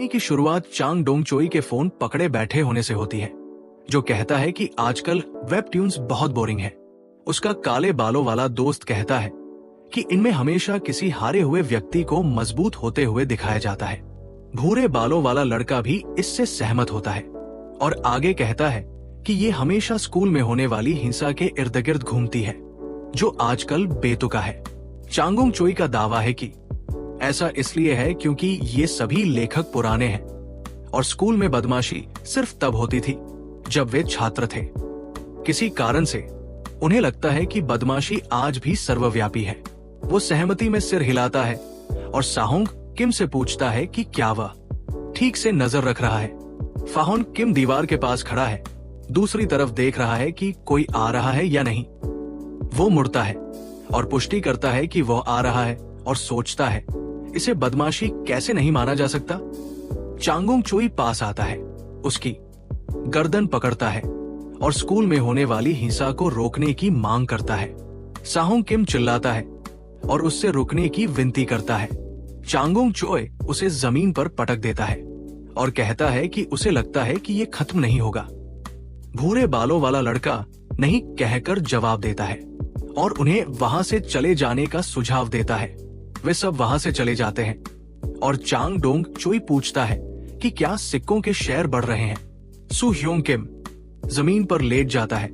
कहानी की शुरुआत चांग डोंग चोई के फोन पकड़े बैठे होने से होती है, जो कहता है कि आजकल वेब ट्यून्स बहुत बोरिंग है। उसका काले बालों वाला दोस्त कहता है कि इनमें हमेशा किसी हारे हुए व्यक्ति को मजबूत होते हुए दिखाया जाता है। भूरे बालों वाला लड़का भी इससे सहमत होता है और आगे कहता है कि ये हमेशा स्कूल में होने वाली हिंसा के इर्द गिर्द घूमती है, जो आजकल बेतुका है। चांगुंग चोई का दावा है कि ऐसा इसलिए है क्योंकि ये सभी लेखक पुराने हैं और स्कूल में बदमाशी सिर्फ तब होती थी जब वे छात्र थे। किसी कारण से उन्हें लगता है कि बदमाशी आज भी सर्वव्यापी है। वो सहमति में सिर हिलाता है और साहोंग किम से पूछता है कि क्या वह ठीक से नजर रख रहा है। फाहोन किम दीवार के पास खड़ा है, दूसरी तरफ देख रहा है कि कोई आ रहा है या नहीं। वो मुड़ता है और पुष्टि करता है कि वह आ रहा है और सोचता है इसे बदमाशी कैसे नहीं माना जा सकता। चांगुंग चोई पास आता है, उसकी गर्दन पकड़ता है और स्कूल में होने वाली हिंसा को रोकने की मांग करता है। साहोंग किम चिल्लाता है और उससे रुकने की विनती करता है। चांगुंग चोई उसे जमीन पर पटक देता है और कहता है कि उसे लगता है कि ये खत्म नहीं होगा। भूरे बालों वाला लड़का नहीं कहकर जवाब देता है और उन्हें वहां से चले जाने का सुझाव देता है। वे सब वहां से चले जाते हैं और चांग डोंग चोई पूछता है कि क्या सिक्कों के शेयर बढ़ रहे हैं। सु ह्योंग किम जमीन पर लेट जाता है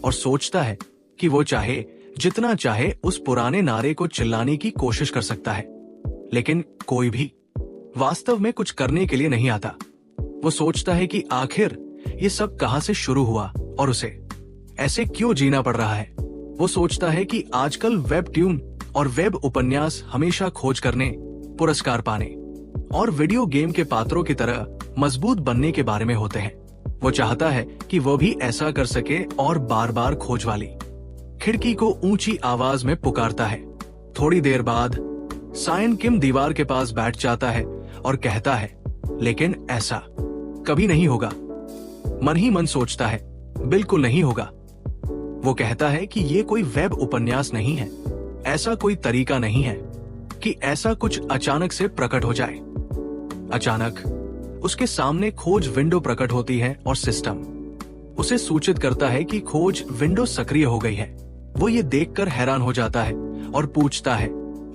और सोचता है कि वो चाहे जितना चाहे उस पुराने नारे को चिल्लाने की कोशिश कर सकता है, लेकिन कोई भी वास्तव में कुछ करने के लिए नहीं आता। वो सोचता है कि आखिर ये सब कहां से शुरू हुआ और उसे ऐसे क्यों जीना पड़ रहा है। वो सोचता है कि आजकल वेब ट्यून और वेब उपन्यास हमेशा खोज करने, पुरस्कार पाने और वीडियो गेम के पात्रों की तरह मजबूत बनने के बारे में होते हैं। वो चाहता है कि वो भी ऐसा कर सके और बार बार खोज वाली खिड़की को ऊंची आवाज में पुकारता है। थोड़ी देर बाद सायन किम दीवार के पास बैठ जाता है और कहता है लेकिन ऐसा कभी नहीं होगा। मन ही मन सोचता है बिल्कुल नहीं होगा। वो कहता है कि ये कोई वेब उपन्यास नहीं है, ऐसा कोई तरीका नहीं है कि ऐसा कुछ अचानक से प्रकट हो जाए। अचानक उसके सामने खोज विंडो प्रकट होती है और सिस्टम उसे सूचित करता है कि खोज विंडो सक्रिय हो गई है। वो ये देखकर हैरान हो जाता है और पूछता है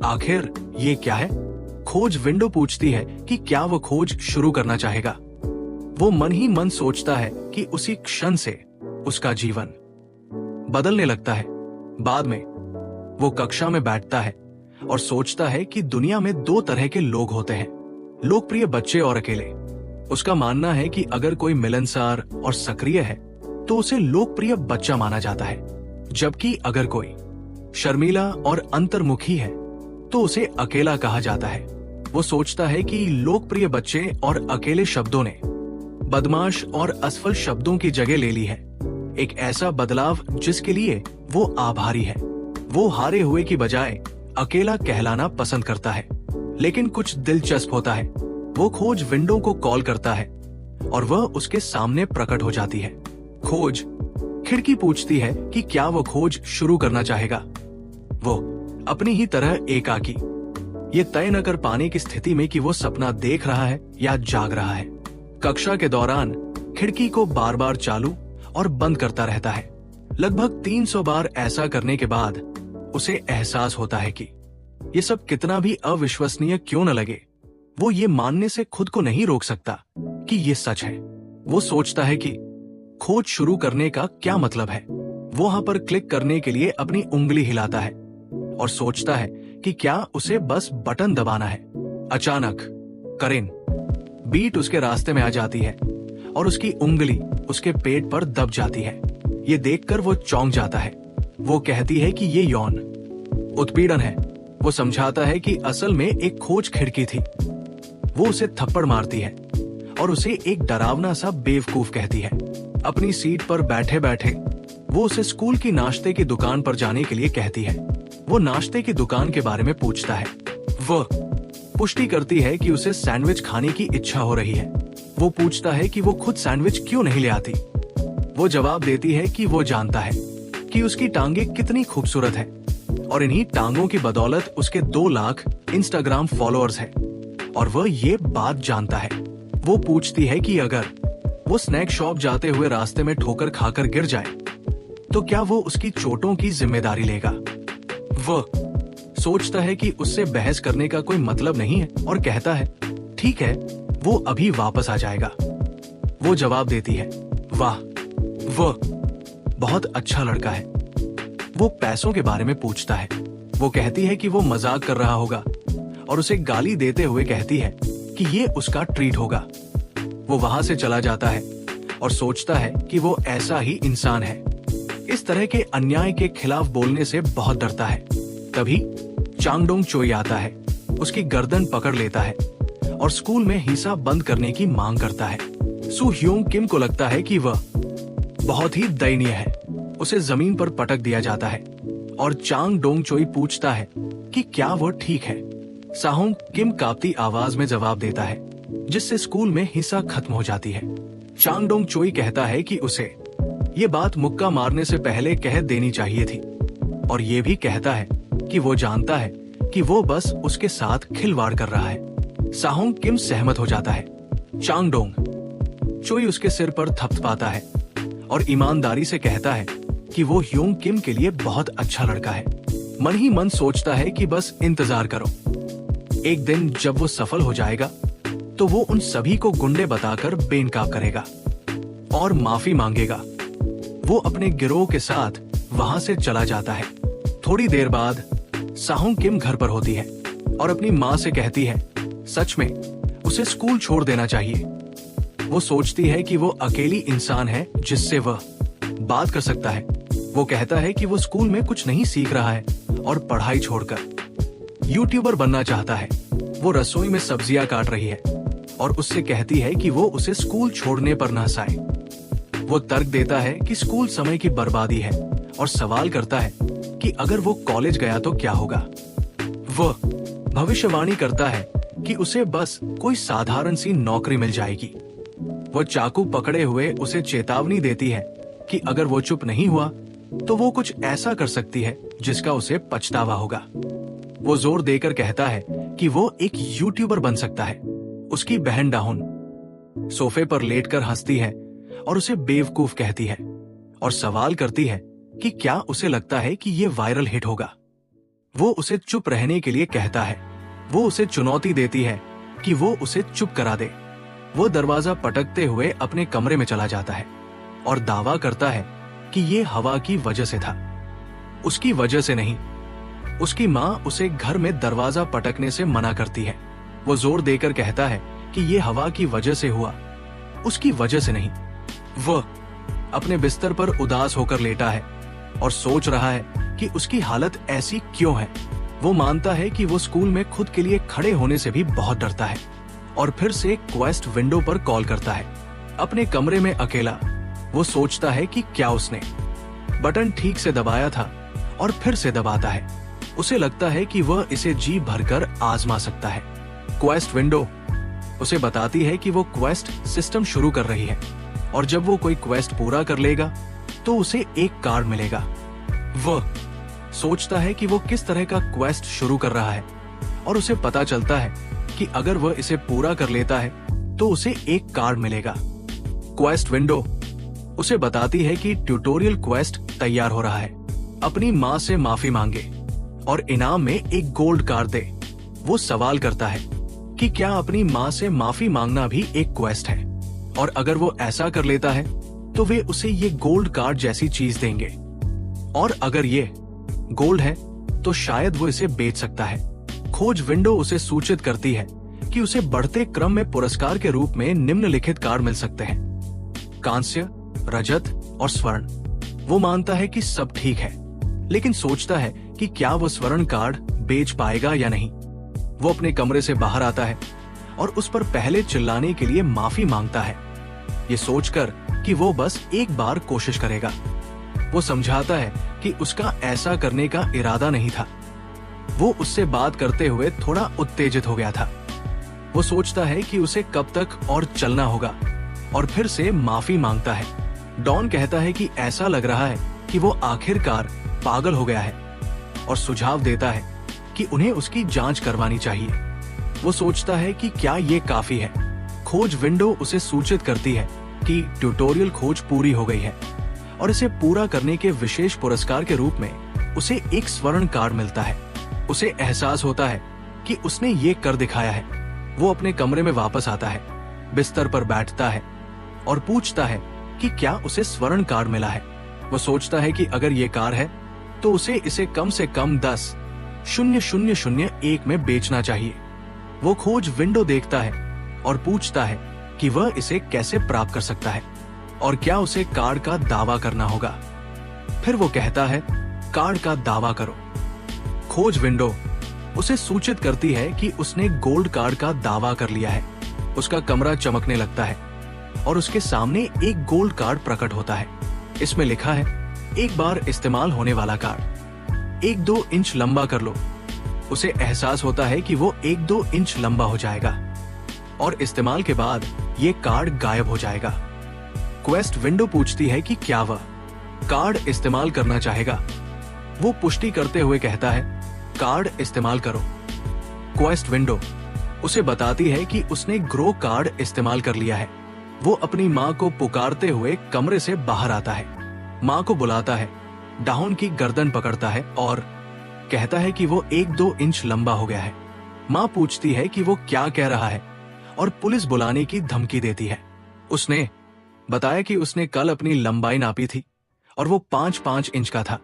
आखिर ये क्या है। खोज विंडो पूछती है कि क्या वो खोज शुरू करना चाहेगा। वो मन ही मन सोचता है कि उसी क्षण से उसका जीवन बदलने लगता है। बाद में वो कक्षा में बैठता है और सोचता है कि दुनिया में दो तरह के लोग होते हैं, लोकप्रिय बच्चे और अकेले। उसका मानना है कि अगर कोई मिलनसार और सक्रिय है तो उसे लोकप्रिय बच्चा माना जाता है, जबकि अगर कोई शर्मीला और अंतर्मुखी है तो उसे अकेला कहा जाता है। वो सोचता है कि लोकप्रिय बच्चे और अकेले शब्दों ने बदमाश और असफल शब्दों की जगह ले ली है। एक ऐसा बदलाव जिसके लिए वो आभारी है। वो हारे हुए की बजाय अकेला कहलाना पसंद करता है। लेकिन कुछ दिलचस्प होता है। वो खोज विंडो को कॉल करता है और वह उसके सामने प्रकट हो जाती है। खोज खिड़की पूछती है कि क्या वो खोज शुरू करना चाहेगा। वो अपनी ही तरह एकाकी, ये तय न कर पाने की स्थिति में कि वो सपना देख रहा है या जाग रहा है। कक्षा के दौरान खिड़की को बार बार चालू और बंद करता रहता है। लगभग 300 बार ऐसा करने के बाद उसे एहसास होता है कि ये सब कितना भी अविश्वसनीय क्यों न लगे, वो ये मानने से खुद को नहीं रोक सकता कि ये सच है। वो सोचता है कि खोज शुरू करने का क्या मतलब है। वो वहां पर क्लिक करने के लिए अपनी उंगली हिलाता है और सोचता है कि क्या उसे बस बटन दबाना है। अचानक करेन बीट उसके रास्ते में आ जाती है और उसकी उंगली उसके पेट पर दब जाती है। ये देखकर वो चौंक जाता है। वो कहती है कि ये यौन उत्पीड़न है। वो समझाता है कि असल में एक खोज खिड़की थी। वो उसे थप्पड़ मारती है और उसे एक डरावना सा बेवकूफ कहती है। अपनी सीट पर बैठे बैठे वो उसे स्कूल की नाश्ते की दुकान पर जाने के लिए कहती है। वो नाश्ते की दुकान के बारे में पूछता है। वह पुष्टि करती है कि उसे सैंडविच खाने की इच्छा हो रही है। वो पूछता है कि वो खुद सैंडविच क्यों नहीं ले आती। वो जवाब देती है कि वो जानता है कि उसकी टांगे कितनी खूबसूरत है और इन्हीं टांगों की बदौलत उसके 2 लाख इंस्टाग्राम फॉलोअर्स हैं। और वह ये बात जानता है। वो पूछती है कि अगर वो स्नैक शॉप जाते हुए रास्ते में ठोकर खाकर गिर जाए तो क्या वो उसकी चोटों की जिम्मेदारी लेगा। वह सोचता है कि उससे बहस करने का कोई मतलब नहीं है और कहता है ठीक है, वो अभी वापस आ जाएगा। वो जवाब देती है वाह, वह बहुत अच्छा लड़का है। वो पैसों के बारे में पूछता है। वो कहती है कि वो मजाक कर रहा होगा और उसे गाली देते हुए कहती है कि ये उसका ट्रीट होगा। वो वहां से चला जाता है और सोचता है कि वो ऐसा ही इंसान है, इस तरह के अन्याय के खिलाफ बोलने से बहुत डरता है। तभी चांगडोंग चोई आता है, उसकी गर्दन पकड़ लेता है और स्कूल में हिस्सा बंद करने की मांग करता है। सू ह्योंग किम को लगता है कि वह बहुत ही दयनीय है। उसे जमीन पर पटक दिया जाता है और चांगडोंग चोई पूछता है कि क्या वह ठीक है। साहोंग किम कांपती आवाज में जवाब देता है, जिससे स्कूल में हिस्सा खत्म हो जाती है। चांगडोंग चोई कहता है कि उसे ये बात मुक्का मारने से पहले कह देनी चाहिए थी और ये भी कहता है कि वो जानता है कि वो बस उसके साथ खिलवाड़ कर रहा है। साहोंग किम सहमत हो जाता है। चांगडोंग चोई उसके सिर पर थपथपाता है और ईमानदारी से कहता है कि वो ह्योंग किम के लिए बहुत अच्छा लड़का है। मन ही मन सोचता है कि बस इंतजार करो, एक दिन जब वो सफल हो जाएगा तो वो उन सभी को गुंडे बताकर बेनकाब करेगा और माफी मांगेगा। वो अपने गिरोह के साथ वहां से चला जाता है। थोड़ी देर बाद साहोंग किम घर पर होती है और अपनी माँ से कहती है सच में उसे स्कूल छोड़ देना चाहिए। वो सोचती है कि वो अकेली इंसान है जिससे वह बात कर सकता है। वो कहता है कि वो स्कूल में कुछ नहीं सीख रहा है और पढ़ाई छोड़कर यूट्यूबर बनना चाहता है। वो रसोई में सब्जियां काट रही है और उससे कहती है कि वो उसे स्कूल छोड़ने पर न हंसाए। वो तर्क देता है कि स्कूल समय की बर्बादी है और सवाल करता है कि अगर वो कॉलेज गया तो क्या होगा। वह भविष्यवाणी करता है कि उसे बस कोई साधारण सी नौकरी मिल जाएगी। वो चाकू पकड़े हुए उसे चेतावनी देती है कि अगर वो चुप नहीं हुआ तो वो कुछ ऐसा कर सकती है जिसका उसे पछतावा होगा। वो जोर देकर कहता है कि वो एक यूट्यूबर बन सकता है। उसकी बहन डाहुन सोफे पर लेटकर हंसती है और उसे बेवकूफ कहती है और सवाल करती है कि क्या उसे लगता है कि ये वायरल हिट होगा। वो उसे चुप रहने के लिए कहता है। वो उसे चुनौती देती है कि वो उसे चुप करा दे। वो दरवाजा पटकते हुए अपने कमरे में चला जाता है और दावा करता है कि ये हवा की वजह से था, उसकी वजह से नहीं। उसकी माँ उसे घर में दरवाजा पटकने से मना करती है। वो जोर देकर कहता है कि ये हवा की वजह से हुआ, उसकी वजह से नहीं। वह अपने बिस्तर पर उदास होकर लेटा है और सोच रहा है कि उसकी हालत ऐसी क्यों है। वो मानता है कि वो स्कूल में खुद के लिए खड़े होने से भी बहुत डरता है और फिर से क्वेस्ट विंडो पर कॉल करता है। अपने कमरे में अकेला वो सोचता है कि क्या उसने बटन ठीक से दबाया था और फिर से दबाता है। उसे लगता है कि वह इसे जी भरकर आजमा सकता है। क्वेस्ट विंडो उसे बताती है कि वो क्वेस्ट सिस्टम शुरू कर रही है और जब वो कोई क्वेस्ट पूरा कर लेगा तो उसे एक कार्ड मिलेगा। वह सोचता है कि वो किस तरह का क्वेस्ट शुरू कर रहा है और उसे पता चलता है कि अगर वह इसे पूरा कर लेता है तो उसे एक कार्ड मिलेगा। क्वेस्ट विंडो उसे बताती है कि ट्यूटोरियल क्वेस्ट तैयार हो रहा है। अपनी माँ से माफी मांगे और इनाम में एक गोल्ड कार्ड दे। वो सवाल करता है कि क्या अपनी माँ से माफी मांगना भी एक क्वेस्ट है और अगर वो ऐसा कर लेता है तो वे उसे ये गोल्ड कार्ड जैसी चीज देंगे और अगर ये गोल्ड है तो शायद वो इसे बेच सकता है। खोज विंडो उसे सूचित करती है कि उसे बढ़ते क्रम में पुरस्कार के रूप में निम्नलिखित कार्ड मिल सकते हैं: कांस्य, रजत और स्वर्ण। वो मानता है कि सब ठीक है, लेकिन सोचता है कि क्या वो स्वर्ण कार्ड बेच पाएगा या नहीं। वो अपने कमरे से बाहर आता है और उस पर पहले चिल्लाने के लिए माफी मांगता है, ये सोचकर कि वो बस एक बार कोशिश करेगा। वो समझाता है कि उसका ऐसा करने का इरादा नहीं था। वो उससे बात करते हुए थोड़ा उत्तेजित हो गया था। वो सोचता है कि उसे कब तक और चलना होगा और फिर से माफी मांगता है। डॉन कहता है कि ऐसा लग रहा है कि वो आखिरकार पागल हो गया है और सुझाव देता है कि उन्हें उसकी जांच करवानी चाहिए। वो सोचता है कि क्या ये काफी है। खोज विंडो उसे सूचित करती है कि ट्यूटोरियल खोज पूरी हो गई है और इसे पूरा करने के विशेष पुरस्कार के रूप में उसे एक स्वर्ण कार्ड मिलता है। उसे एहसास होता है कि उसने ये कर दिखाया है। वो अपने कमरे में वापस आता है, बिस्तर पर बैठता है और पूछता है कि क्या उसे स्वर्ण कार्ड मिला है। वो सोचता है कि अगर ये कार है तो उसे इसे कम से कम 10,000,1 में बेचना चाहिए। वो खोज विंडो देखता है और पूछता है कि वह इसे कैसे प्राप्त कर सकता है और क्या उसे कार्ड का दावा करना होगा। फिर वो कहता है, कार्ड का दावा करो। खोज विंडो उसे सूचित करती है कि उसने गोल्ड कार्ड का दावा कर लिया है। उसका कमरा चमकने लगता है और उसके सामने एक गोल्ड कार्ड प्रकट होता है। इसमें लिखा है, एक बार इस्तेमाल होने वाला कार्ड, 1-2 इंच लंबा कर लो। उसे एहसास होता है कि वो 1-2 इंच लंबा हो जाएगा और इस्तेमाल के बाद ये कार्ड गायब हो जाएगा। क्वेस्ट विंडो पूछती है कि क्या वह कार्ड इस्तेमाल करना चाहेगा। वो पुष्टि करते हुए कहता है, कार्ड इस्तेमाल करो। क्वेस्ट विंडो उसे बताती है कि उसने ग्रो कार्ड इस्तेमाल कर लिया है। वो अपनी माँ को पुकारते हुए कमरे से बाहर आता है, माँ को बुलाता है, डाउन की गर्दन पकड़ता है और कहता है कि वो 1-2 इंच लंबा हो गया है। माँ पूछती है कि वो क्या कह रहा है और पुलिस बुलाने की धमकी देती है। उसने बताया कि उसने कल अपनी लंबाई नापी थी और वो 5-5 इंच का था,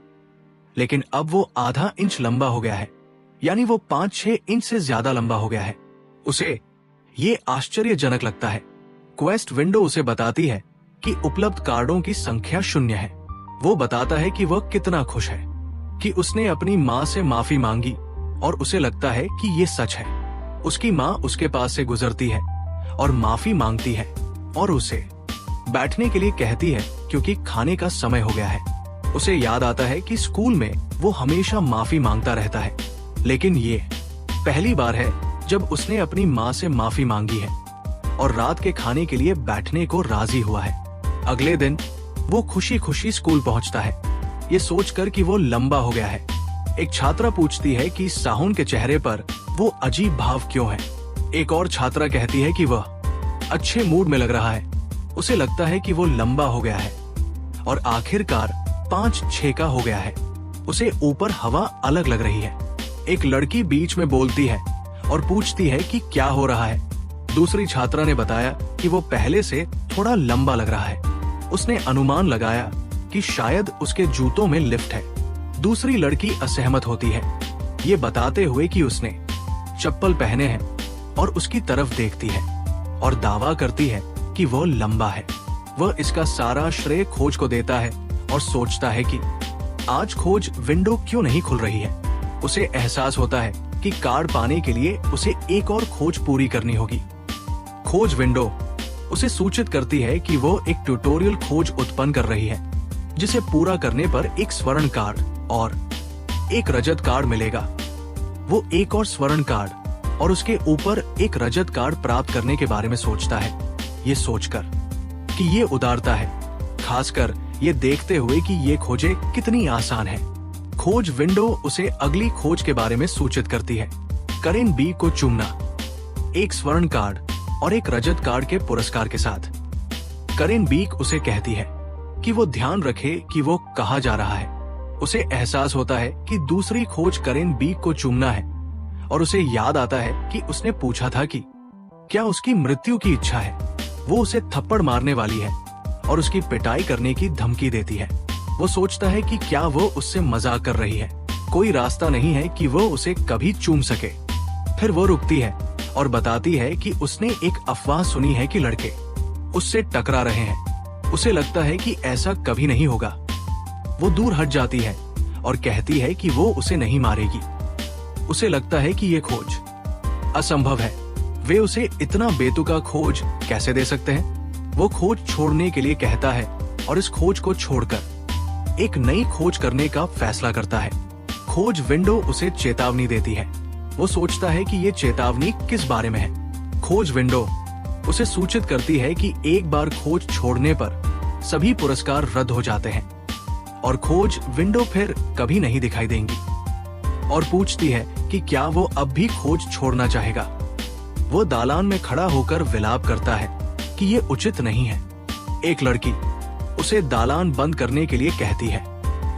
लेकिन अब वो आधा इंच लंबा हो गया है, यानी वो 5-6 इंच से ज्यादा लंबा हो गया है। उसे ये आश्चर्यजनक लगता है। क्वेस्ट विंडो उसे बताती है कि उपलब्ध कार्डों की संख्या 0 है। वो बताता है कि वह कितना खुश है कि उसने अपनी माँ से माफी मांगी और उसे लगता है कि ये सच है। उसकी माँ उसके पास से गुजरती है और माफी मांगती है और उसे बैठने के लिए कहती है क्योंकि खाने का समय हो गया है। उसे याद आता है कि स्कूल में वो हमेशा माफी मांगता रहता है, लेकिन ये पहली बार है जब उसने अपनी माँ से माफी मांगी है और रात के खाने के लिए बैठने को राजी हुआ है। अगले दिन वो खुशी खुशी स्कूल पहुंचता है, ये सोचकर कि वो लंबा हो गया है। एक छात्रा पूछती है कि साहुन के चेहरे पर वो अजीब भाव क्यों है। एक और छात्रा कहती है कि वह अच्छे मूड में लग रहा है। उसे लगता है कि वो लंबा हो गया है और आखिरकार 5-6 का हो गया है। उसे ऊपर हवा अलग लग रही है। एक लड़की बीच में बोलती है और पूछती है कि क्या हो रहा है। दूसरी छात्रा ने बताया कि वो पहले से थोड़ा लंबा लग रहा है। उसने अनुमान लगाया कि शायद उसके जूतों में लिफ्ट है। दूसरी लड़की असहमत होती है, ये बताते हुए कि उसने चप्पल पहने हैं और उसकी तरफ देखती है और दावा करती है कि वो लंबा है। वह इसका सारा श्रेय खोज को देता है और सोचता है कि आज खोज विंडो क्यों नहीं खुल रही है। उसे एहसास होता है कि कार्ड पाने के लिए उसे एक और खोज पूरी करनी होगी। खोज विंडो उसे सूचित करती है कि वो एक ट्यूटोरियल खोज उत्पन्न कर रही है, जिसे पूरा करने पर एक स्वर्ण कार्ड और एक रजत कार्ड मिलेगा। वो एक और स्वर्ण कार्ड और उसके ऊपर एक रजत कार्ड प्राप्त करने के बारे में सोचता है, ये सोचकर कि ये उदारता है, खासकर ये देखते हुए कि ये खोजें कितनी आसान है। खोज विंडो उसे अगली खोज के बारे में सूचित करती है, करेन बी को चूमना, एक स्वर्ण कार्ड और एक रजत कार्ड के पुरस्कार के साथ। करेन बीक उसे कहती है कि वो ध्यान रखे कि वो कहाँ जा रहा है। उसे एहसास होता है कि दूसरी खोज करेन बीक को चूमना है और उसे याद आता है कि उसने पूछा था कि क्या उसकी मृत्यु की इच्छा है। वो उसे थप्पड़ मारने वाली है और उसकी पिटाई करने की धमकी देती है। वो सोचता है कि क्या वो उससे मजाक कर रही है। कोई रास्ता नहीं है कि वो उसे कभी चूम सके। फिर वो रुकती है और बताती है कि उसने एक अफवाह सुनी है कि लड़के उससे टकरा रहे हैं। उसे लगता है कि ऐसा कभी नहीं होगा। वो दूर हट जाती है और कहती है कि वो उसे नहीं मारेगी। उसे लगता है कि ये खोज असंभव है। वे उसे इतना बेतुका खोज कैसे दे सकते हैं। वो खोज छोड़ने के लिए कहता है और इस खोज को छोड़कर एक नई खोज करने का फैसला करता है। खोज विंडो उसे चेतावनी देती है। वो सोचता है कि ये चेतावनी किस बारे में है। खोज विंडो उसे सूचित करती है कि एक बार खोज छोड़ने पर सभी पुरस्कार रद्द हो जाते हैं और खोज विंडो फिर कभी नहीं दिखाई देंगी और पूछती है कि क्या वो अब भी खोज छोड़ना चाहेगा। वो दालान में खड़ा होकर विलाप करता है कि ये उचित नहीं है। एक लड़की उसे दालान बंद करने के लिए कहती है।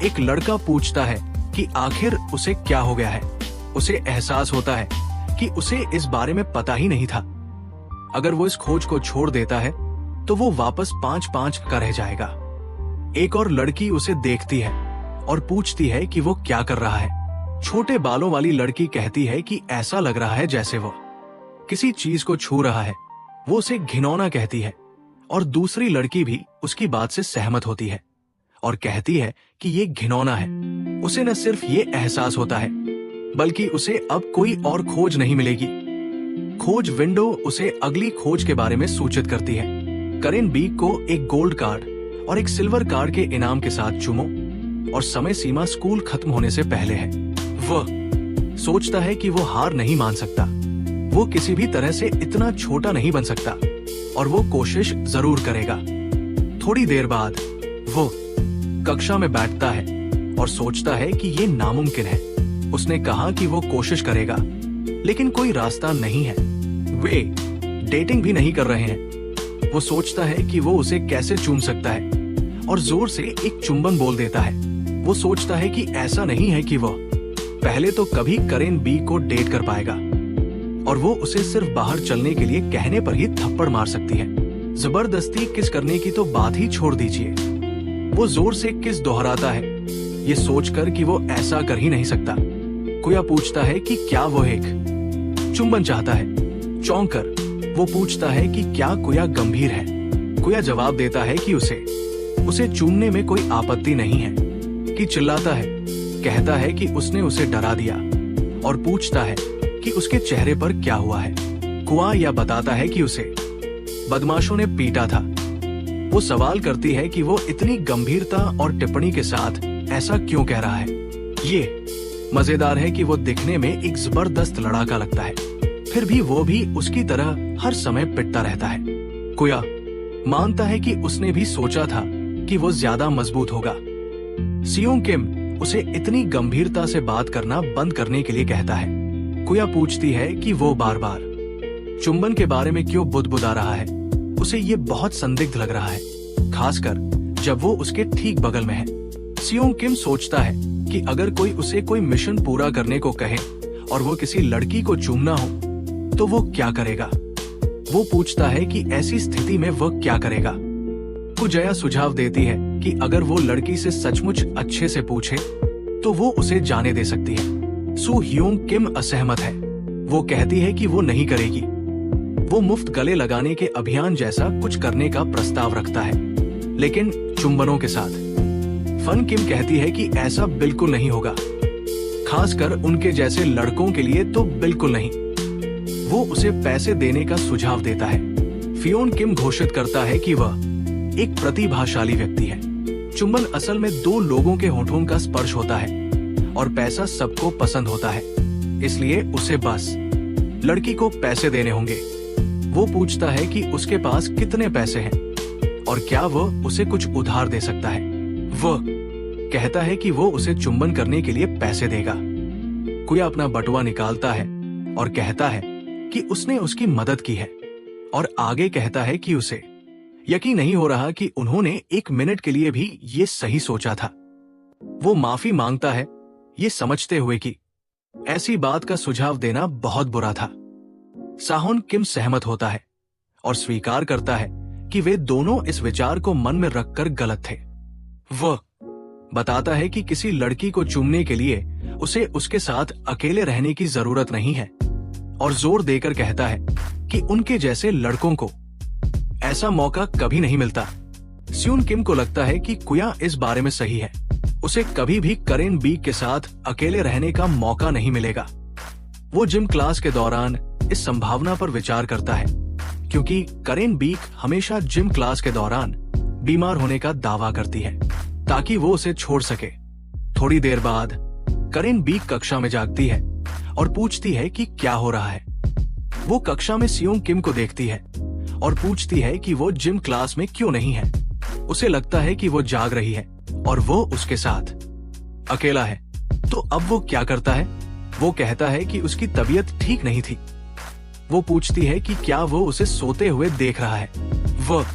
एक लड़का पूछता है कि आखिर उसे क्या हो गया है। उसे एहसास होता है कि उसे इस बारे में पता ही नहीं था। अगर वो इस खोज को छोड़ देता है तो वो वापस 5-5 का रह जाएगा। एक और लड़की उसे देखती है और पूछती है कि वो क्या कर रहा है। छोटे बालों वाली लड़की कहती है कि ऐसा लग रहा है जैसे वो किसी चीज को छू रहा है। वो उसे घिनौना कहती है और दूसरी लड़की भी उसकी बात से सहमत होती है और कहती है कि ये घिनौना है। उसे न सिर्फ ये एहसास होता है बल्कि उसे अब कोई और खोज नहीं मिलेगी। खोज विंडो उसे अगली खोज के बारे में सूचित करती है। करेन बीक को एक गोल्ड कार्ड और एक सिल्वर कार्ड के इनाम के साथ चुमो और समय सीमा स्कूल खत्म होने से पहले है। वह सोचता है कि वो हार नहीं मान सकता। वो किसी भी तरह से इतना छोटा नहीं बन सकता और वो कोशिश जरूर करेगा। थोड़ी देर बाद वो कक्षा में बैठता है और सोचता है कि ये नामुमकिन है। उसने कहा कि वो कोशिश करेगा लेकिन कोई रास्ता नहीं है। वे डेटिंग भी नहीं कर रहे हैं। वो सोचता है कि वो उसे कैसे चूम सकता है और जोर से एक चुंबन बोल देता है। वो सोचता है कि ऐसा नहीं है कि वो पहले तो कभी करेन बी को डेट कर पाएगा और वो उसे सिर्फ बाहर चलने के लिए कहने पर ही थप्पड़ मार सकती है। जबरदस्ती किस करने की तो बात ही छोड़ दीजिए। वो जोर से किस दोहराता है ये सोचकर कि वो ऐसा कर ही नहीं सकता। कुया पूछता है कि क्या वो एक चुंबन चाहता है। चौंक कर वो पूछता है कि क्या कुया गंभीर है। कुया जवाब देता है कि उसे चूमने में कोई आपत्ति नहीं है। कि चिल्लाता है, कहता है कि उसने उसे डरा दिया और पूछता है कि उसके चेहरे पर क्या हुआ है। कुआ या बताता है कि उसे बदमाशों ने पीटा था। वो सवाल करती है कि वो इतनी गंभीरता और टिप्पणी के साथ ऐसा क्यों कह रहा है। ये मजेदार है कि वो दिखने में एक जबरदस्त लड़ाका लगता है, फिर भी वो भी उसकी तरह हर समय पिटता रहता है। कुया मानता है कि उसने भी सोचा था कि वो ज्यादा मजबूत होगा। सियोंग किम उसे इतनी गंभीरता से बात करना बंद करने के लिए कहता है। कुया पूछती है कि वो बार बार चुंबन के बारे में क्यों बुदबुदा रहा है। उसे ये बहुत संदिग्ध लग रहा है, खासकर जब वो उसके ठीक बगल में है। सियोंग किम सोचता है कि अगर कोई उसे कोई मिशन पूरा करने को कहे और वो किसी लड़की को चूमना हो तो वो क्या करेगा। वो पूछता है कि ऐसी स्थिति में वो क्या करेगा। कुजया सुझाव देती है कि अगर वो लड़की से सचमुच अच्छे से पूछे तो वो उसे जाने दे सकती है। सू ह्यूंग किम असहमत है। वो कहती है कि वो नहीं करेगी। वो मुफ्त गले लगाने के अभियान जैसा कुछ करने का प्रस्ताव रखता है, लेकिन चुंबनों के साथ। फन किम कहती है कि ऐसा बिल्कुल नहीं होगा, खासकर उनके जैसे लड़कों के लिए तो बिल्कुल नहीं। वो उसे पैसे देने का सुझाव देता है। फियोन किम घोषित करता है कि वह एक प्रतिभाशाली व्यक्ति है। चुंबन असल में दो लोगों के होठों का स्पर्श होता है और पैसा सबको पसंद होता है, इसलिए उसे बस लड़की को पैसे देने होंगे। वो पूछता है कि उसके पास कितने पैसे हैं और क्या वो उसे कुछ उधार दे सकता है। वह कहता है कि वो उसे चुंबन करने के लिए पैसे देगा। कुया अपना बटुआ निकालता है और कहता है कि उसने उसकी मदद की है और आगे कहता है कि उसे यकीन नहीं हो रहा कि उन्होंने एक मिनट के लिए भी ये सही सोचा था। वो माफी मांगता है, ये समझते हुए कि ऐसी बात का सुझाव देना बहुत बुरा था। साहोन किम सहमत होता है और स्वीकार करता है कि वे दोनों इस विचार को मन में रखकर गलत थे। वह बताता है कि किसी लड़की को चूमने के लिए उसे उसके साथ अकेले रहने की जरूरत नहीं है और जोर देकर कहता है कि उनके जैसे लड़कों को ऐसा मौका कभी नहीं मिलता। स्यून किम को लगता है कि कुया इस बारे में सही है। उसे कभी भी करेन बीक के साथ अकेले रहने का मौका नहीं मिलेगा। वो जिम क्लास के दौरान इस संभावना पर विचार करता है, क्योंकि करेन बीक हमेशा जिम क्लास के दौरान बीमार होने का दावा करती है ताकि वो उसे छोड़ सके। थोड़ी देर बाद करेन बीक कक्षा में जागती है और पूछती है कि क्या हो रहा है। वो कक्षा में सियोंग किम को देखती है और पूछती है कि वो जिम क्लास में क्यों नहीं है। उसे लगता है कि वो जाग रही है और वो उसके साथ अकेला है। तो अब वो क्या करता है? वो कहता है कि उसकी तबीयत ठीक नहीं थी। वो पूछती है कि क्या वो उसे सोते हुए देख रहा है। वह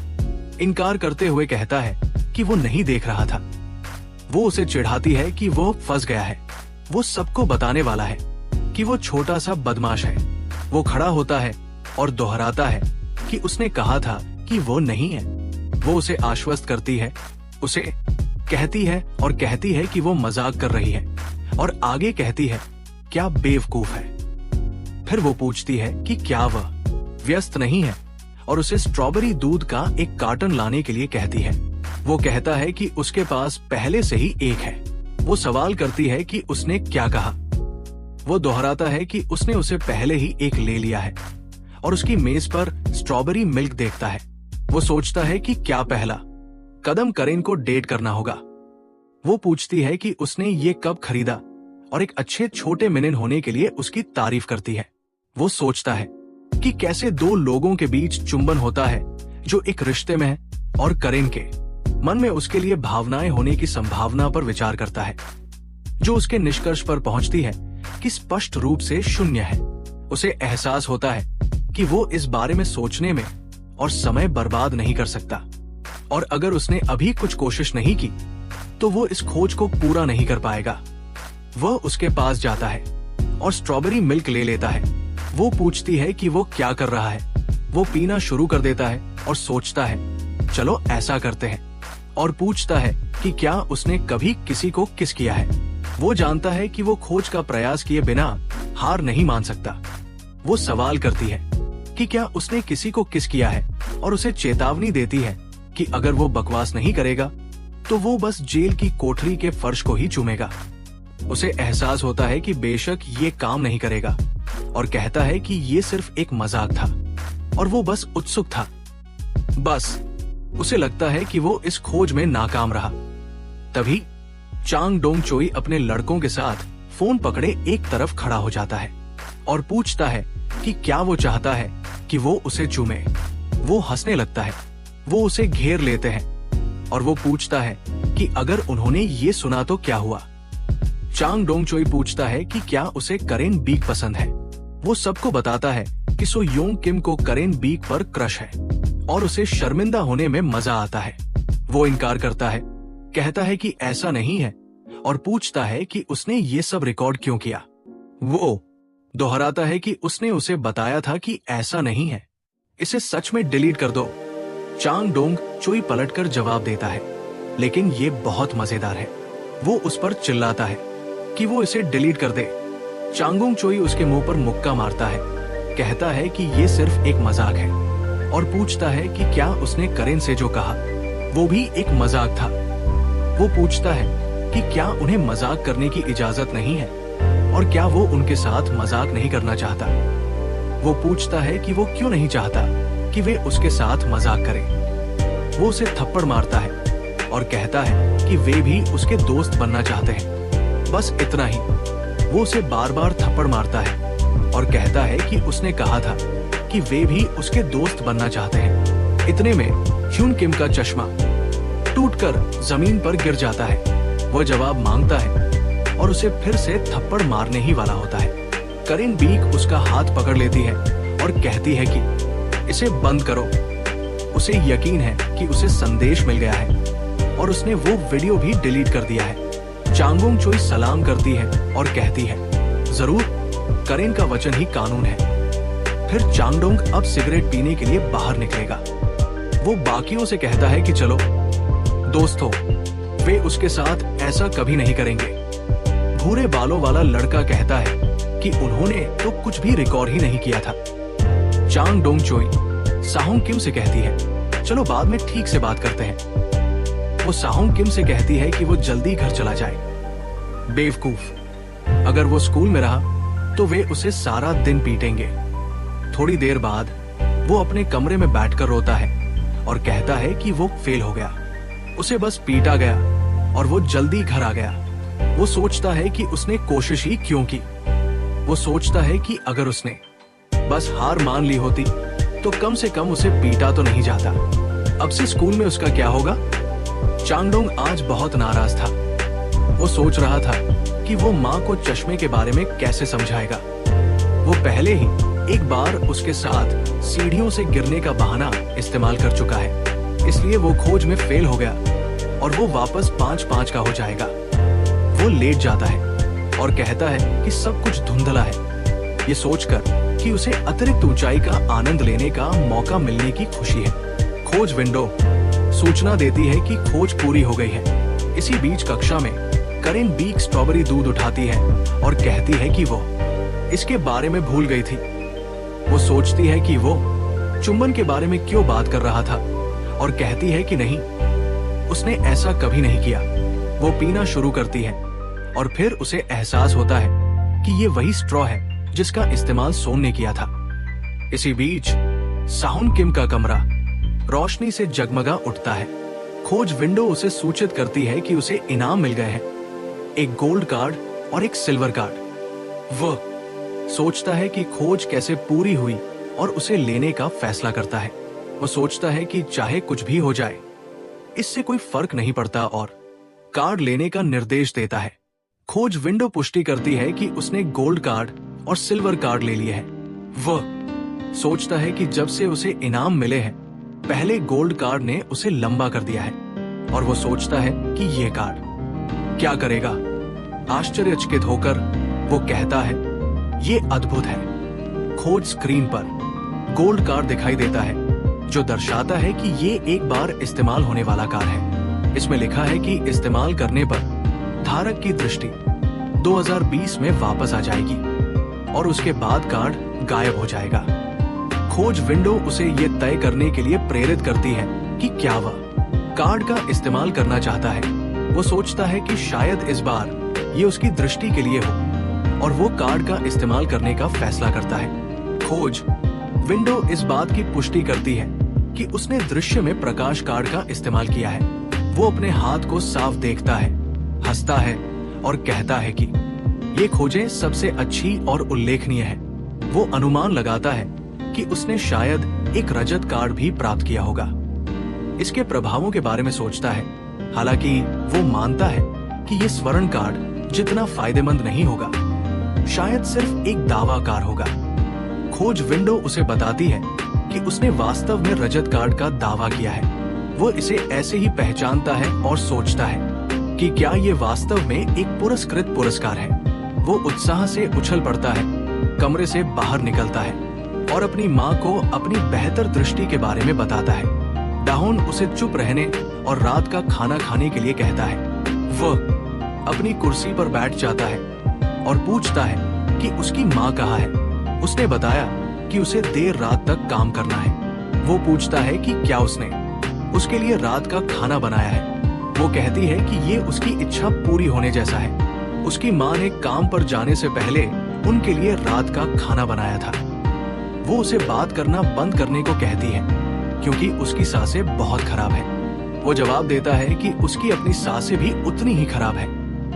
इनकार करते हुए कहता है कि वो नहीं देख रहा था। वो उसे चिढ़ाती है कि वो फंस गया है। वो सबको बताने वाला है कि वो छोटा सा बदमाश है। वो खड़ा होता है और दोहराता है कि उसने कहा था कि वो नहीं है। वो उसे आश्वस्त करती है, उसे कहती है और कहती है कि वो मजाक कर रही है, और आगे कहती है क्या बेवकूफ है। फिर वो पूछती है कि क्या वह व्यस्त नहीं है और उसे स्ट्रॉबेरी दूध का एक कार्टन लाने के लिए कहती है। वो कहता है कि उसके पास पहले से ही एक है। वो सवाल करती है कि उसने क्या कहा। वो दोहराता है कि उसने उसे पहले ही एक ले लिया है और उसकी मेज पर स्ट्रॉबेरी मिल्क देखता है। वो सोचता है कि क्या पहला कदम करेन को डेट करना होगा। वो पूछती है कि उसने ये कब खरीदा और एक अच्छे छोटे मिनन होने के लिए उसकी तारीफ करती है। वो सोचता है कि कैसे दो लोगों के बीच चुंबन होता है जो एक रिश्ते में है, और करेन के मन में उसके लिए भावनाएं होने की संभावना पर विचार करता है, जो उसके निष्कर्ष पर पहुंचती है कि स्पष्ट रूप से शून्य है। उसे एहसास होता है कि वो इस बारे में सोचने में और समय बर्बाद नहीं कर सकता, और अगर उसने अभी कुछ कोशिश नहीं की तो वो इस खोज को पूरा नहीं कर पाएगा। वह उसके पास जाता है और स्ट्रॉबेरी मिल्क ले लेता है। वो पूछती है कि वो क्या कर रहा है। वो पीना शुरू कर देता है और सोचता है चलो ऐसा करते हैं, और पूछता है कि क्या उसने कभी किसी को किस किया है। वो जानता है कि वो खोज का प्रयास किए बिना हार नहीं मान सकता। वो सवाल करती है कि क्या उसने किसी को किस किया है, और उसे चेतावनी देती है कि अगर वो बकवास नहीं करेगा तो वो बस जेल की कोठरी के फर्श को ही चूमेगा। उसे एहसास होता है कि बेशक ये काम नहीं करेगा, और कहता है कि ये सिर्फ एक मजाक था और वो बस उत्सुक था। बस उसे लगता है कि वो इस खोज में नाकाम रहा। तभी चांग डोंग चोई अपने लड़कों के साथ फोन पकड़े एक तरफ खड़ा हो जाता है और पूछता है कि क्या वो चाहता है कि वो उसे चूमे। वो हंसने लगता है। वो उसे घेर लेते हैं और वो पूछता है कि अगर उन्होंने ये सुना तो क्या हुआ। चांग डोंग चोई पूछता है कि क्या उसे करेन बीक पसंद है। वो सबको बताता है कि सो योंग किम को करेन बीक पर क्रश है और उसे शर्मिंदा होने में मजा आता है। वो इनकार करता है, कहता है कि ऐसा नहीं है, और पूछता है कि उसने ये सब रिकॉर्ड क्यों किया। वो दोहराता है कि उसने उसे बताया था कि ऐसा नहीं है, इसे सच में डिलीट कर दो। चांग डोंग चोई पलटकर जवाब देता है, लेकिन ये बहुत मजेदार है। वो उस पर चिल्लाता है कि वो इसे डिलीट कर दे। चांगुंग चोई उसके मुंह पर मुक्का मारता है, कहता है कि ये सिर्फ एक मजाक है, और पूछता है कि क्या उसने करेन से जो कहा वो भी एक मजाक था। वो पूछता है कि क्या उन्हें मजाक करने की इजाजत नहीं है, और क्या वो उनके साथ मजाक नहीं करना चाहता। वो पूछता है कि वो क्यों नहीं चाहता कि वे उसके साथ मजाक करें। वो उसे थप्पड़ मारता है और कहता है कि वे भी उसके दोस्त बनना चाहते हैं। बस इतना ही। वो उसे बार बार थप्पड़ मारता है और कहता है कि उसने कहा था कि वे भी उसके दोस्त बनना चाहते हैं। इतने में ह्यून किम का चश्मा टूटकर जमीन पर गिर जाता है। वो जवाब मांगता है और उसे फिर से थप्पड़ मारने ही वाला होता है। करेन बीक उसका हाथ पकड़ लेती है और कहती है कि इसे बंद करो। उसे यकीन है कि उसे संदेश मिल गया है और उसने वो वीडियो भी डिलीट कर दिया है। चांगुंग चोई सलाम करती है और कहती है, जरूर, करेन का वचन ही कानून है। फिर चांगडोंग अब सिगरेट पीने के लिए बाहर निकलेगा। वो बाकियों से कहता है कि चलो दोस्तों, वे उसके साथ ऐसा कभी नहीं करेंगे। भूरे बालों वाला लड़का कहता है कि उन्होंने तो कुछ भी रिकॉर्ड ही नहीं किया था। चांग डोंग चोई साहोंग किम से कहती है, चलो बाद में ठीक से बात करते हैं। वो साहोंग किम से कहती है कि वो जल्दी घर चला जाए। बेवकूफ, अगर वो स्कूल में रहा तो वे उसे सारा दिन पीटेंगे। थोड़ी देर बाद वो अपने कमरे में बैठकर रोता है और कहता है कि वो फेल हो गया, उसे बस पीटा गया और वो जल्दी घर आ गया। वो सोचता है कि उसने कोशिश ही क्यों की। वो सोचता है कि अगर उसने बस हार मान ली होती तो कम से कम उसे पीटा तो नहीं जाता। अब से स्कूल में उसका क्या होगा? चांगडोंग आज बहुत नाराज था। वो सोच रहा था कि वो माँ को चश्मे के बारे में कैसे समझाएगा। वो पहले ही एक बार उसके साथ सीढ़ियों से गिरने का बहाना इस्तेमाल कर चुका है, इसलिए वो खोज में फेल हो गया और वो वापस 5-5 का हो जाएगा। वो लेट जाता है और कहता है कि सब कुछ धुंधला है, ये सोचकर कि उसे अतिरिक्त ऊंचाई का आनंद लेने का मौका मिलने की खुशी है। खोज विंडो सूचना देती है कि खोज पूरी हो गई है। इसी बीच कक्षा में करेन बीक स्ट्रॉबेरी दूध उठाती है और कहती है कि वो इसके बारे में भूल गई थी। वो सोचती है कि वो चुंबन के बारे में क्यों बात कर रहा था और कहती है कि नहीं, उसने ऐसा कभी नहीं किया। वो पीना शुरू करती है और फिर उसे एहसास होता है कि ये वही स्ट्रॉ है जिसका इस्तेमाल सोन ने किया था। इसी बीच साहुन किम का कमरा रोशनी से जगमगा उठता है। खोज विंडो उसे सूचित करती है कि उसे इनाम मिल गए हैं, एक गोल्ड कार्ड और एक सिल्वर कार्ड। वो सोचता है कि खोज कैसे पूरी हुई और उसे लेने का फैसला करता है। वो सोचता है कि चाहे कुछ भी हो जाए, इससे कोई फर्क नहीं पड़ता और कार्ड लेने का निर्देश देता है। खोज विंडो पुष्टि करती है कि उसने गोल्ड कार्ड और सिल्वर कार्ड ले लिए हैं। वह सोचता है कि जब से उसे इनाम मिले हैं, पहले गोल्ड कार्ड ने उसे लंबा कर दिया है और वो सोचता है कि ये कार्ड क्या करेगा। आश्चर्यचकित होकर वो कहता है, ये अद्भुत है। खोज स्क्रीन पर गोल्ड कार्ड दिखाई देता है जो दर्शाता है कि ये एक बार इस्तेमाल होने वाला कार्ड है। इसमें लिखा है कि इस्तेमाल करने पर धारक की दृष्टि 2020 में वापस आ जाएगी और उसके बाद कार्ड गायब हो जाएगा। खोज विंडो उसे ये तय करने के लिए प्रेरित करती है कि क्या वह कार्ड का इस्तेमाल करना चाहता है। वो सोचता है कि शायद इस बार ये उसकी दृष्टि के लिए हो और वो कार्ड का इस्तेमाल करने का फैसला करता है। खोज विंडो इस बात की पुष्टि करती है कि उसने दृश्य में प्रकाश कार्ड का इस्तेमाल किया है। वो अपने हाथ को साफ देखता है, हंसता है और कहता है कि ये खोजें सबसे अच्छी और उल्लेखनीय है। वो अनुमान लगाता है कि उसने शायद एक रजत कार्ड भी प्राप्त किया होगा। इसके प्रभावों के बारे में सोचता है, हालांकि वो मानता है कि ये स्वर्ण कार्ड जितना फायदेमंद नहीं होगा, शायद सिर्फ एक दावाकार होगा। खोज विंडो उसे बताती है कि उसने वास्तव में रजत कार्ड का दावा किया है। वो इसे ऐसे ही पहचानता है और सोचता है कि क्या ये वास्तव में एक पुरस्कृत पुरस्कार है। वो उत्साह से उछल पड़ता है, कमरे से बाहर निकलता है और अपनी माँ को अपनी बेहतर दृष्टि के बारे में बताता है। डाहोन उसे चुप रहने और रात का खाना खाने के लिए कहता है। वह अपनी कुर्सी पर बैठ जाता है और पूछता है कि उसकी माँ कहाँ है। उसने बताया कि उसे देर रात तक काम करना है। वो पूछता है कि क्या उसने उसके लिए रात का खाना बनाया है। वो कहती है कि ये उसकी इच्छा पूरी होने जैसा है। उसकी माँ ने काम पर जाने से पहले उनके लिए रात का खाना बनाया था। वो उसे बात करना बंद करने को कहती है क्योंकि उसकी सांसें बहुत खराब है। वो जवाब देता है कि उसकी अपनी सांसें भी उतनी ही खराब है।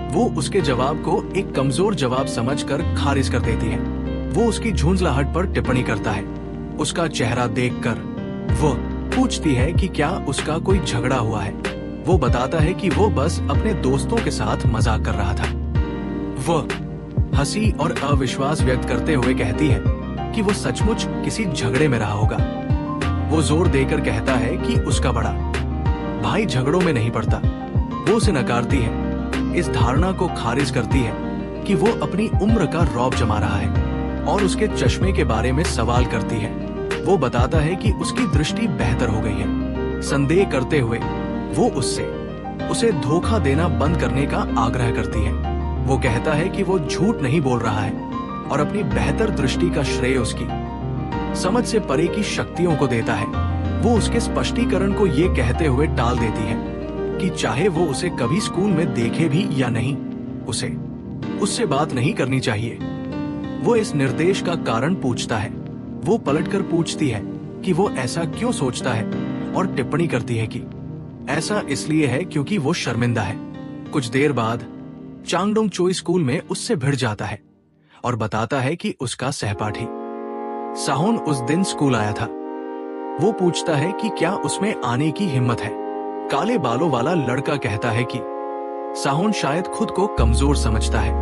वो उसके जवाब को एक कमजोर जवाब समझकर खारिज कर देती है। वो उसकी झुंझलाहट पर टिप्पणी करता है। उसका चेहरा देखकर वो पूछती है कि क्या उसका कोई झगड़ा हुआ है। वो बताता है कि वो बस अपने दोस्तों के साथ मजाक कर रहा था। वह हंसी और अविश्वास व्यक्त करते हुए कहती है कि वो सचमुच किसी झगड़े में रहा होगा। वो जोर देकर कहता है कि उसका बड़ा भाई झगड़ों में नहीं पड़ता। वो उसे नकारती है, इस धारणा को खारिज करती है कि वो अपनी उम्र का रौब जमा रहा है और उसके चश्मे के बारे में सवाल करती है। वो बताता है कि उसकी दृष्टि बेहतर हो गई है। संदेह करते हुए वो उसे धोखा देना बंद करने का आग्रह करती है। वो कहता है कि वो झूठ नहीं बोल रहा है और अपनी बेहतर दृष्टि का श्रेय उसकी समझ से परे की शक्तियों को देता है। वो उसके स्पष्टीकरण को ये कहते हुए टाल देती है कि चाहे वो उसे कभी स्कूल में देखे भी या नहीं, उसे उससे बात नहीं करनी चाहिए। वो इस निर्देश का कारण पूछता है। वो पलटकर पूछती है कि वो ऐसा क्यों सोचता है और टिप्पणी करती है कि ऐसा इसलिए है क्योंकि वो शर्मिंदा है। कुछ देर बाद चांगडोंग चोई स्कूल में उससे भिड़ जाता है और बताता है कि उसका सहपाठी साहोन उस दिन स्कूल आया था। वो पूछता है कि क्या उसमें आने की हिम्मत है। काले बालों वाला लड़का कहता है कि साहोन शायद खुद को कमजोर समझता है।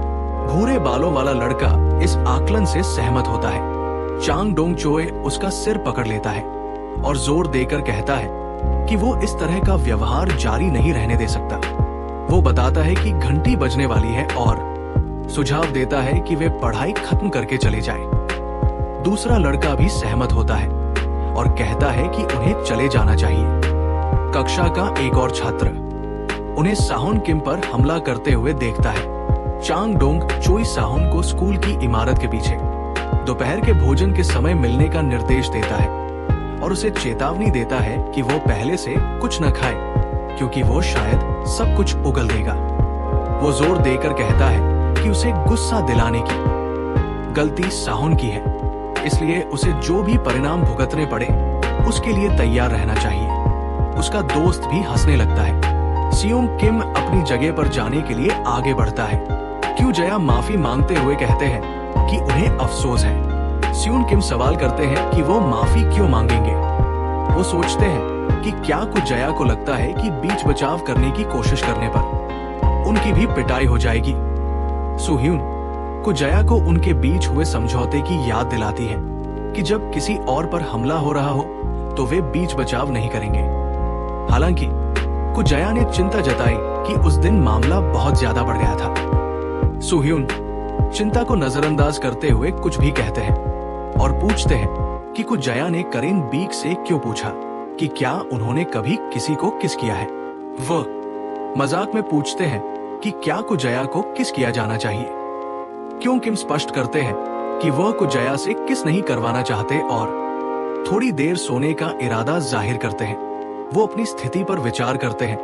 भूरे बालों वाला लड़का इस आकलन से सहमत होता है। चांग डोंग चोए उसका सिर पकड़ लेता है और जोर देकर कहता है कि वो इस तरह का व्यवहार जारी नहीं रहने दे सकता। वो बताता है कि घंटी बजने वाली है और सुझाव देता है कि वे पढ़ाई खत्म करके चले जाएं। दूसरा लड़का भी सहमत होता है और कहता है कि उन्हें चले जाना चाहिए। कक्षा का एक और छात्र उन्हें साहोन किम पर हमला करते हुए देखता है। चांग डोंग चोई साहोन को स्कूल की इमारत के पीछे दोपहर के भोजन के समय मिलने का निर्देश देता है और उसे चेतावनी देता है कि वो पहले से कुछ न खाए, क्योंकि वो शायद सब कुछ उगल देगा। वो जोर देकर कहता है कि उसे गुस्सा दिलाने की गलती साहोन की है, इसलिए उसे जो भी परिणाम भुगतने पड़े उसके लिए तैयार रहना चाहिए। उसका दोस्त भी हंसने लगता है। सियोंग किम अपनी जगह पर जाने के लिए आगे बढ़ता है। क्यू जया माफी मांगते हुए कहते हैं कि उन्हें अफसोस है। सियोंग किम सवाल करते हैं कि वो माफी क्यों मांगेंगे। वो सोचते हैं कि क्या कुछ जया को लगता है कि बीच बचाव करने की कोशिश करने पर उनकी भी पिटाई हो जाएगी। सुह्यून को जया को उनके बीच हुए समझौते की याद दिलाती है कि जब किसी और पर हमला हो रहा हो तो वे बीच बचाव नहीं करेंगे। हालांकि कुछ जया ने चिंता जताई कि उस दिन मामला बहुत ज्यादा बढ़ गया था। सुह्यून चिंता को नजरअंदाज करते हुए कुछ भी कहते हैं और पूछते हैं कि कुछ जया ने करेन बीक से क्यों पूछा कि क्या उन्होंने कभी किसी को किस किया है। वह मजाक में पूछते हैं कि क्या कुछ जया को किस किया जाना चाहिए। क्यों किम स्पष्ट करते हैं कि वह कुछ जया से किस नहीं करवाना चाहते और थोड़ी देर सोने का इरादा जाहिर करते हैं। वो अपनी स्थिति पर विचार करते हैं,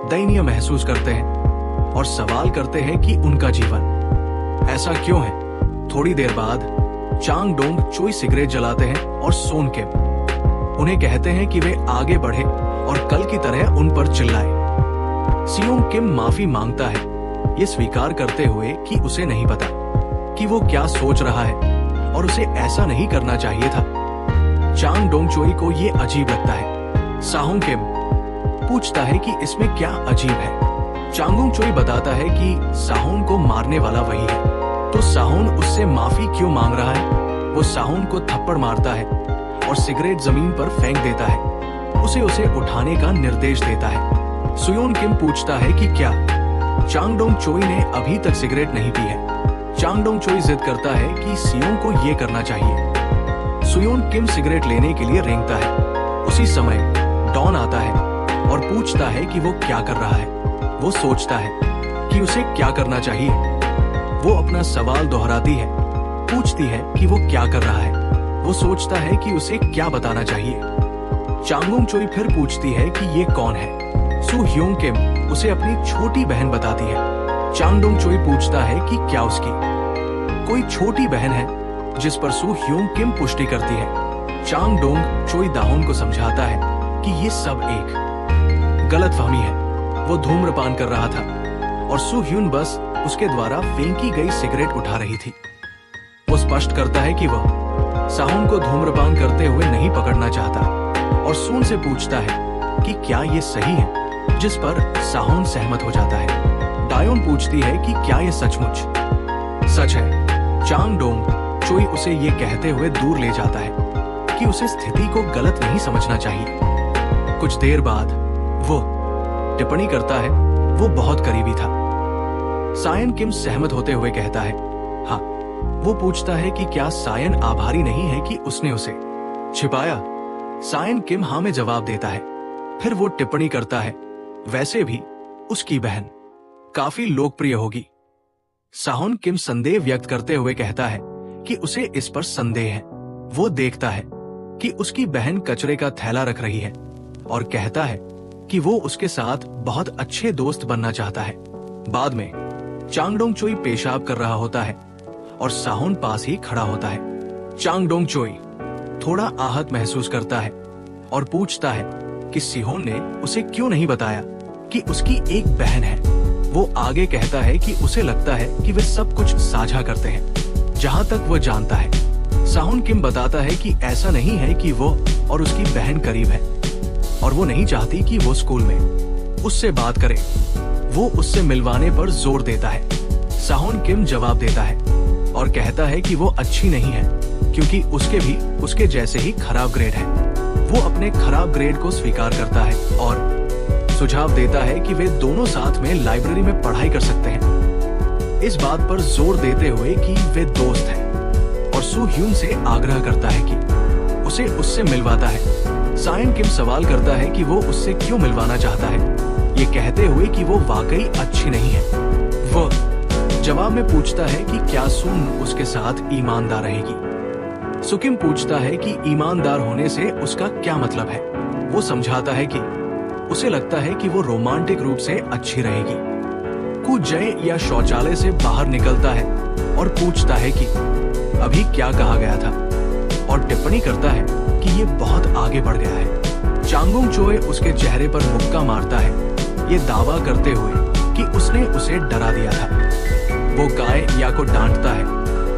दयनीय महसूस करते हैं और सवाल करते हैं कि उनका जीवन ऐसा क्यों है। थोड़ी देर बाद चांग डोंग चोई सिगरेट जलाते हैं और सोन किम उन्हें कहते हैं कि वे आगे बढ़े और कल की तरह उन पर चिल्लाए। सियोंग किम माफी मांगता है, ये स्वीकार करते हुए कि उसे नहीं पता कि वो क्या सोच रहा है और उसे ऐसा नहीं करना चाहिए था। चांग डोंग चोई को ये अजीब लगता है। साहोंग किम पूछता है कि इसमें क्या अजीब है। चांगोंग चोई बताता है कि साहोन को मारने वाला वही है, तो साहोन उससे माफी क्यों मांग रहा है। वो साहोन को थप्पड़ मारता है और सिगरेट जमीन पर फेंक देता है। उसे उठाने का निर्देश देता है। सुयोन किम पूछता है कि क्या चांगडोंग चोई ने अभी तक सिगरेट नहीं पी है। चांगडोंग चोई जिद करता है कि सियोन को ये करना चाहिए। सुयोन किम सिगरेट लेने के लिए रेंगता है। उसी समय डॉन आता है और पूछता है कि वो क्या कर रहा है। वो सोचता है कि उसे क्या करना चाहिए। वो अपना सवाल दोहराती है, पूछती है कि वो क्या कर रहा है। वो सोचता है कि उसे क्या बताना चाहिए। चांगोंग चोई फिर पूछती है कि ये कौन है। सु ह्योंग किम उसे अपनी छोटी बहन बताती है। चांगडोंग चोई पूछता है कि क्या उसकी कोई छोटी बहन है, जिस पर सु ह्योंग किम पुष्टि करती है। चांगडोंग चोई दाहोन को समझाता है कि ये सब एक गलतफहमी है। वो धूम्रपान कर रहा था और सु ह्यून बस उसके द्वारा फेंकी गई सिगरेट उठा रही थी। वो स्पष्ट करता है कि वह साहोन को धूम्रपान करते हुए नहीं पकड़ना चाहता और सून से पूछता है कि क्या ये सही है, जिस पर साहोन सहमत हो जाता है। डायोन पूछती है कि क्या ये सचमुच सच है। चांग डोंग चोई उसे ये कहते हुए दूर ले जाता है कि उसे स्थिति को गलत नहीं समझना चाहिए। कुछ देर बाद वो टिप्पणी करता है, वो बहुत करीबी था। सायन किम सहमत होते हुए कहता है हाँ। वो पूछता है कि क्या सायन आभारी नहीं है कि उसने उसे छिपाया। सायन किम हाँ में जवाब देता है। फिर वो टिप्पणी करता है, वैसे भी उसकी बहन काफी लोकप्रिय होगी। साहोन किम संदेह व्यक्त करते हुए कहता है कि उसे इस पर संदेह है। वो देखता है कि उसकी बहन कचरे का थैला रख रही है और कहता है कि वो उसके साथ बहुत अच्छे दोस्त बनना चाहता है। बाद में चांगडोंग चोई पेशाब कर रहा होता है और साहोन पास ही खड़ा होता है। चांगडोंग चोई थोड़ा आहत महसूस करता है और पूछता है कि सिहोन ने उसे क्यों नहीं बताया कि उसकी एक बहन है। वो आगे कहता है कि उसे लगता है कि वे सब कुछ साझा करते हैं, जहां तक वो जानता है। साहोन किम बताता है कि ऐसा नहीं है कि वो और उसकी बहन करीब है और वो नहीं चाहती कि वो स्कूल में उससे बात करे। वो उससे मिलवाने पर जोर देता है। साहोन किम जवाब देता है और कहता है कि वो अच्छी नहीं है क्योंकि उसके भी उसके जैसे ही खराब ग्रेड है। वो अपने खराब ग्रेड को स्वीकार करता है और सुझाव देता है कि वे दोनों साथ में लाइब्रेरी में पढ़ाई कर सकते हैं, इस बात पर जोर देते हुए कि वे दोस्त हैं, और सू ह्यून से आग्रह करता है कि उसे उससे मिलवाता है। सायन किम सवाल करता है कि वो उससे क्यों मिलवाना चाहता है, ये कहते हुए कि वो वाकई अच्छी नहीं है। वो जवाब में पूछता है कि क्या सून उसके साथ ईमानदार रहेगी। सुकिम पूछता है कि ईमानदार होने से उसका क्या मतलब है। वो समझाता है कि उसे लगता है कि वो रोमांटिक रूप से अच्छी रहेगी। कु जय या शौचालय से बाहर निकलता है और पूछता है कि अभी क्या कहा गया था, और टिप्पणी करता है कि ये बहुत आगे बढ़ गया है। चांगुंग चोए उसके चेहरे पर मुक्का मारता है, ये दावा करते हुए कि उसने उसे डरा दिया था। वो काय या को डांटता है,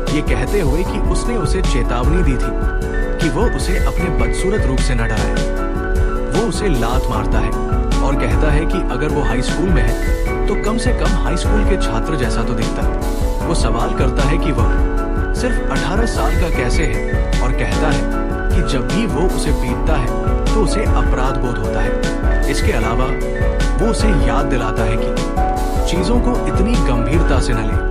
ये कहते हुए कि उसने उसे चेतावनी दी थी कि वो उसे अपने बदसूरत रूप से न डराए। वो उसे लात मारता है और कहता है कि अगर वो हाई स्कूल में है तो कम से कम हाई स्कूल के छात्र जैसा तो दिखता है। वो सवाल करता है कि वह सिर्फ 18 साल का कैसे है, और कहता है कि जब भी वो उसे पीटता है तो उसे अपराध बोध होता है। इसके अलावा वो उसे याद दिलाता है कि चीजों को इतनी गंभीरता से न ले।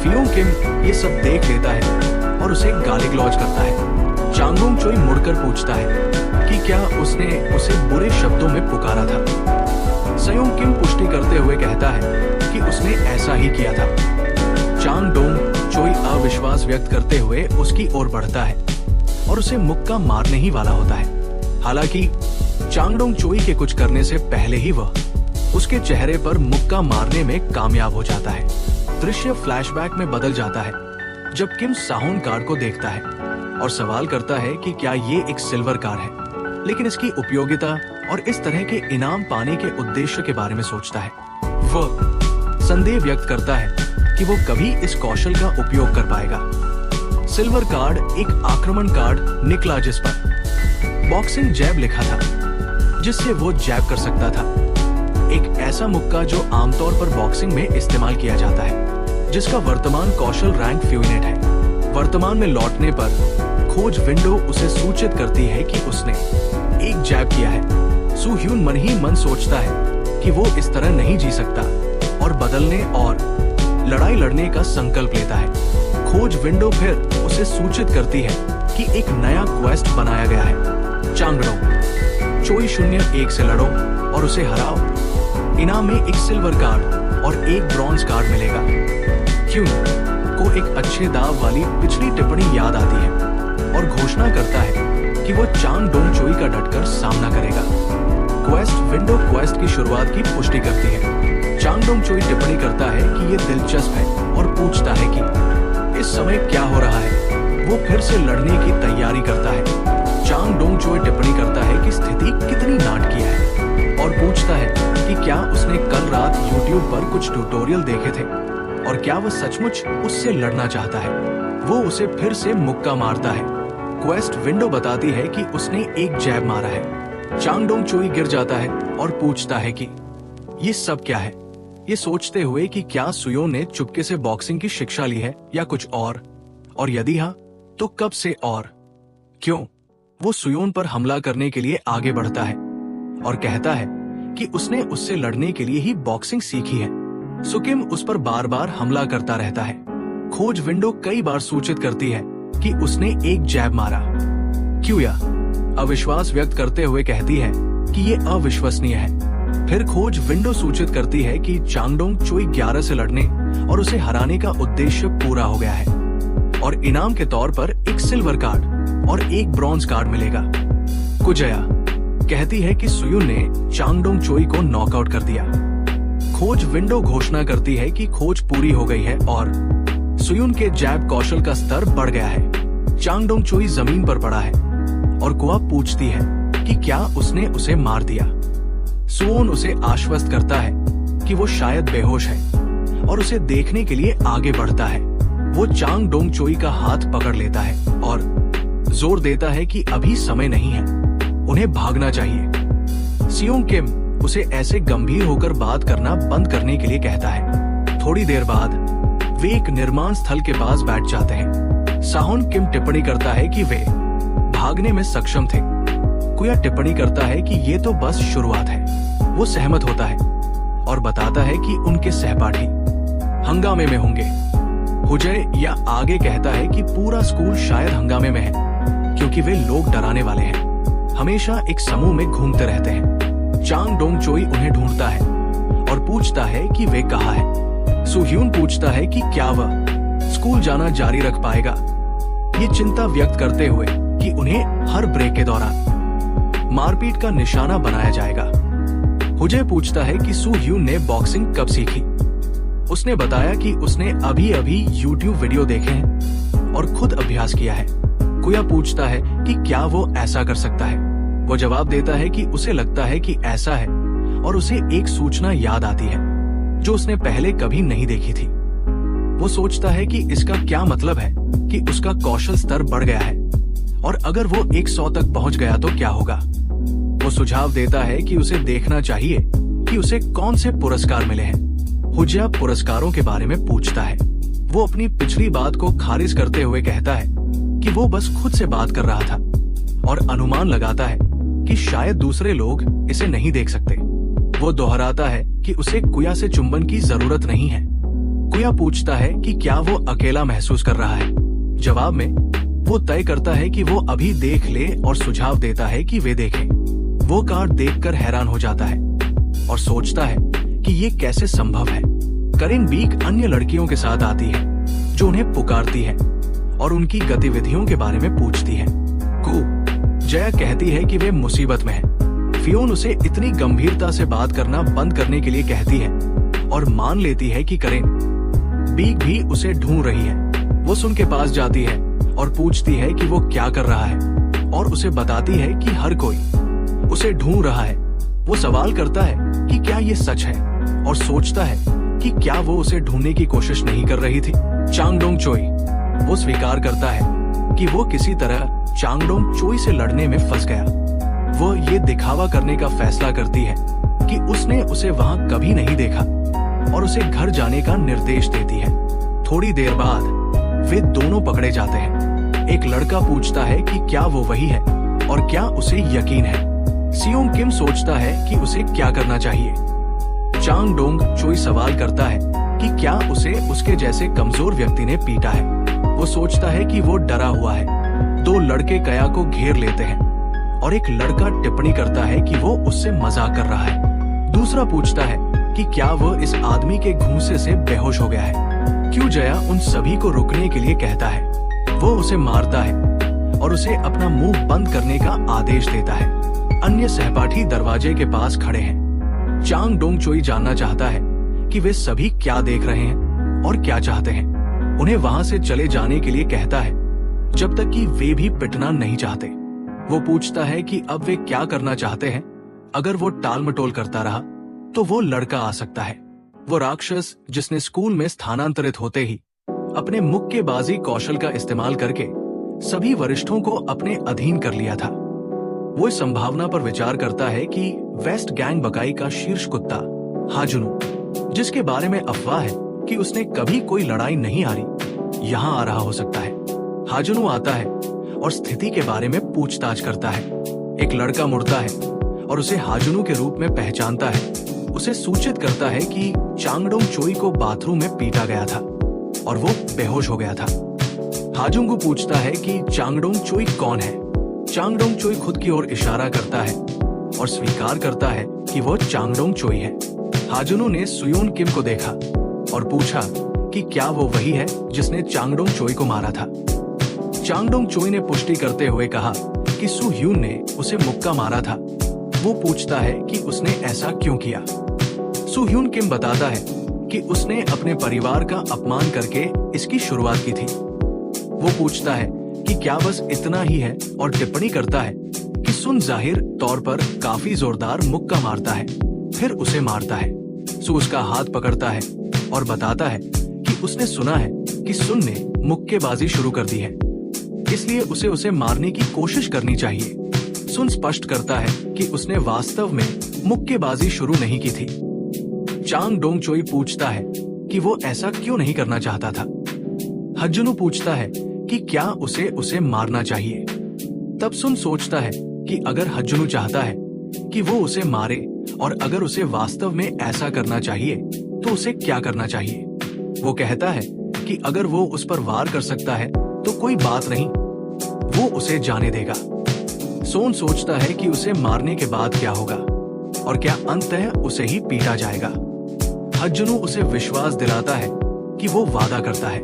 फियोंग किम ये सब देख लेता है और उसे गाली गलौज करता है। चांगुंग चोई मुड़कर पूछता है कि क्या उसने उसे बुरे शब्दों में पुकारा था। सयोंग किम पुष्टि करते हुए कहता है कि उसने ऐसा ही किया था। चांग डोंग चोई अविश्वास व्यक्त करते हुए उसकी ओर बढ़ता है और उसे मुक्का मारने ही वाला होता है। हालांकि चांगडोंग चोई के कुछ करने से पहले ही वह उसके चेहरे पर मुक्का मारने में कामयाब हो जाता है। दृश्य फ्लैशबैक में बदल जाता है जब किम साहोन कार को देखता है और सवाल करता है कि क्या ये एक सिल्वर कार है, लेकिन इसकी उपयोगिता और इस तरह के इनाम पाने के उद्देश्य के बारे में सोचता है। वह संदेह व्यक्त करता है कि वो कभी इस कौशल का उपयोग कर पाएगा। सिल्वर कार्ड एक आक्रमण कार्ड निकला जिस पर बॉक्सिंग जैब लिखा था, जिससे वो जैब कर सकता था। एक ऐसा मुक्का जो आमतौर पर बॉक्सिंग में इस्तेमाल किया जाता है, जिसका वर्तमान कौशल रैंक फ्यूनेट है। वर्तमान में लौटने पर खोज विंडो उसे सूचित करती है कि उसने एक जैब किया है। सू ह्यून मन ही मन सोचता है कि वो इस तरह नहीं जी सकता और बदलने और लड़ाई लड़ने का संकल्प लेता है। खोज विंडो फिर उसे सूचित करती है कि एक नया क्वेस्ट बनाया गया है। चांगडोंग चोई 01 से लड़ो और उसे हराओ। इनाम में एक सिल्वर कार्ड और एक ब्रॉन्ज कार्ड मिलेगा। क्यों को एक अच्छे दाव वाली पिछली टिप्पणी याद आती है और घोषणा करता है कि वो चांग डोंग चोई का डटकर सामना करेगा। क्वेस्ट विंडो क्वेस्ट की शुरुआत की पुष्टि करती है। चांग डोंग चोई टिप्पणी करता है कि ये दिलचस्प है और पूछता है कि इस समय क्या हो रहा है। वो फिर से लड़ने की तैयारी करता है। चांग डोंग चोई टिप्पणी करता है कि स्थिति कितनी नाटकीय है और पूछता है कि क्या उसने कल रात YouTube पर कुछ ट्यूटोरियल देखे थे और क्या वह सचमुच उससे लड़ना चाहता है। वो उसे फिर से मुक्का मारता है। क्वेस्ट विंडो बताती है कि उसने एक जैब मारा है। चांग डोंग चोई गिर जाता है और पूछता है कि ये सब क्या है, ये सोचते हुए कि क्या सुयोन ने चुपके से बॉक्सिंग की शिक्षा ली है या कुछ और यदि हाँ तो कब से और क्यों। वो सुयोन पर हमला करने के लिए आगे बढ़ता है और कहता है कि उसने उससे लड़ने के लिए ही बॉक्सिंग सीखी है। सुकिम उस पर बार बार हमला करता रहता है। खोज विंडो कई बार सूचित करती है कि उसने एक जैब मारा। क्यूया अविश्वास व्यक्त करते हुए कहती है कि ये अविश्वसनीय है। फिर खोज विंडो सूचित करती है कि चांगडोंग चोई 11 से लड़ने और उसे हराने का उद्देश्य पूरा हो गया है और इनाम के तौर पर एक सिल्वर कार्ड और एक ब्रॉन्ज कार्ड मिलेगा। कुजया कहती है कि सुयुन ने चांगडोंग चोई को नॉकआउट कर दिया। खोज विंडो घोषणा करती है कि खोज पूरी हो गई है और सुयुन के जैब कौशल का स्तर बढ़ गया है। चांगडोंग चोई जमीन पर पड़ा है और कुआ पूछती है कि क्या उसने उसे मार दिया। सुओन उसे आश्वस्त करता है कि वो शायद बेहोश है और उसे देखने के लिए आगे बढ़ता है। वो चांग डोंग चोई का हाथ पकड़ लेता है और जोर देता है कि अभी समय नहीं है, उन्हें भागना चाहिए। सियोंग किम उसे ऐसे गंभीर होकर बात करना बंद करने के लिए कहता है। थोड़ी देर बाद वे एक निर्माण स्थल के पास बैठ जाते हैं। साहोन किम टिप्पणी करता है कि वे भागने में सक्षम थे। कुया टिप्पणी करता है कि ये तो बस शुरुआत है। वो सहमत होता है और बताता है कि उनके सहपाठी हंगामे में होंगे। हुजय या आगे कहता है कि पूरा स्कूल शायद हंगामे में है, क्योंकि वे लोग डराने वाले हैं, हमेशा एक समूह में घूमते रहते हैं। चांग डोंग चोई उन्हें ढूंढता है और पूछता है कि वे कहाँ हैं। सुह्यून पूछता है कि क्या वह स्कूल जाना जारी रख पाएगा, ये चिंता व्यक्त करते हुए कि उन्हें हर ब्रेक के दौरान मारपीट का निशाना बनाया जाएगा। हुजय पूछता है कि सुह्यून ने बॉक्सिंग कब सीखी। उसने बताया कि उसने अभी-अभी YouTube वीडियो देखे हैं और खुद अभ्यास किया है। कुया पूछता है कि क्या वो ऐसा कर सकता है। वो जवाब देता है कि उसे लगता है कि ऐसा है और उसे एक सूचना याद आती है जो उसने पहले कभी नहीं देखी थी। वो सोचता है कि इसका क्या मतलब है कि उसका कौशल स्तर बढ़ गया है और अगर वो 100 तक पहुंच गया तो क्या होगा। वो सुझाव देता है कि उसे देखना चाहिए कि उसे कौन से पुरस्कार मिले हैं। हुजया पुरस्कारों के बारे में पूछता है। वो अपनी पिछली बात को खारिज करते हुए कहता है कि वो बस खुद से बात कर रहा था और अनुमान लगाता है कि शायद दूसरे लोग इसे नहीं देख सकते। वो दोहराता है कि उसे कुया से चुंबन की जरूरत नहीं है। कुया पूछता है कि क्या वो अकेला महसूस कर रहा है। जवाब में वो तय करता है कि वो अभी देख ले और सुझाव देता है कि वे देखें। वो कार्ड देखकर हैरान हो जाता है और सोचता है कि ये कैसे संभव है। करेन बीक अन्य लड़कियों के साथ आती है जो उन्हें पुकारती है और उनकी गतिविधियों के बारे में पूछती है। जया कहती है कि वे मुसीबत में है। फियोन उसे इतनी गंभीरता से बात करना बंद करने के लिए कहती है और मान लेती है कि करेन बीक भी उसे ढूंढ रही है। वो सुन के पास जाती है और पूछती है कि वो क्या कर रहा है और उसे बताती है कि हर कोई उसे ढूंढ रहा है। वो सवाल करता है कि क्या ये सच है और सोचता है कि क्या वो उसे ढूंढने की कोशिश नहीं कर रही थी। चांग डोंग चोई वो स्वीकार करता है कि वो किसी तरह चांग डोंग चोई से लड़ने में फंस गया। वो ये दिखावा करने का फैसला करती है कि उसने उसे वहां कभी नहीं देखा और उसे घर जाने का निर्देश देती है। थोड़ी देर बाद वे दोनों पकड़े जाते हैं। एक लड़का पूछता है कि क्या वो वही है और क्या उसे यकीन है। सियोंग किम सोचता है कि उसे क्या करना चाहिए। चांग डोंग चोई सवाल करता है कि क्या उसे उसके जैसे कमजोर व्यक्ति ने पीटा है। वो सोचता है कि वो डरा हुआ है। दो लड़के कया को घेर लेते हैं और एक लड़का टिप्पणी करता है कि वो उससे मजाक कर रहा है। दूसरा पूछता है कि क्या वो इस आदमी के घूंसे से बेहोश हो गया है। क्यों जया उन सभी को रुकने के लिए कहता है। वो उसे मारता है और उसे अपना मुंह बंद करने का आदेश देता है। अन्य सहपाठी दरवाजे के पास खड़े हैं। चांग डोंग चोई जानना चाहता है कि वे सभी क्या देख रहे हैं और क्या चाहते हैं। उन्हें वहां से चले जाने के लिए कहता है जब तक कि वे भी पिटना नहीं चाहते। वो पूछता है कि अब वे क्या करना चाहते हैं। अगर वो टाल मटोल करता रहा तो वो लड़का आ सकता है। वो राक्षस जिसने स्कूल में स्थानांतरित होते ही अपने मुक्केबाजी कौशल का इस्तेमाल करके सभी वरिष्ठों को अपने अधीन कर लिया था। वो इस संभावना पर विचार करता है कि वेस्ट गैंग बकाई का शीर्ष कुत्ता हाजुनु, जिसके बारे में अफवाह है कि उसने कभी कोई लड़ाई नहीं हारी, यहाँ आ रहा हो सकता है। हाजुनु आता है और स्थिति के बारे में पूछताछ करता है। एक लड़का मुड़ता है और उसे हाजुनु के रूप में पहचानता है। उसे सूचित करता है कि चांगडोंग चोई को बाथरूम में पीटा गया था और वो बेहोश हो गया था। हाजुंगू पूछता है कि चांगडोंग चोई कौन है। चांगडोंग चोई खुद की ओर इशारा करता है और स्वीकार करता है कि वो चांगडोंग चोई है। हाजुनु ने सुयोन किम को देखा और पूछा कि क्या वो वही है जिसने चांगडोंग चोई को मारा था। चांगडोंग चोई ने पुष्टि करते हुए कहा कि सु ह्यून ने उसे मुक्का मारा था। वो पूछता है कि उसने ऐसा क्यों किया। सु ह्यून किम बताता है कि उसने अपने परिवार का अपमान करके इसकी शुरुआत की थी। वो पूछता है कि क्या बस इतना ही है और टिप्पणी करता है कि सुन जाहिर तौर पर काफी जोरदार मुक्का मारता है, फिर उसे मारता है। सु उसका हाथ पकड़ता है और बताता है कि उसने सुना है कि सुन ने मुक्केबाजी शुरू कर दी है, इसलिए उसे मारने की कोशिश करनी चाहिए। सुन स्पष्ट करता है कि उसने वास्तव में मुक्केबाजी शुरू नहीं की थी। चांग डोंग चोई पूछता है कि वो ऐसा क्यों नहीं करना चाहता था। हज्जुनु पूछता है कि क्या उसे उसे मारना चाहिए। तब सुन सोचता है कि अगर हजुनु चाहता है कि वो उसे मारे और अगर उसे वास्तव में ऐसा करना चाहिए तो उसे क्या करना चाहिए। वो कहता है कि अगर वो उस पर वार कर सकता है तो कोई बात नहीं, वो उसे जाने देगा। सोन सोचता है कि उसे मारने के बाद क्या होगा और क्या अंततः उसे ही पीटा जाएगा। हजुनु उसे विश्वास दिलाता है कि वो वादा करता है।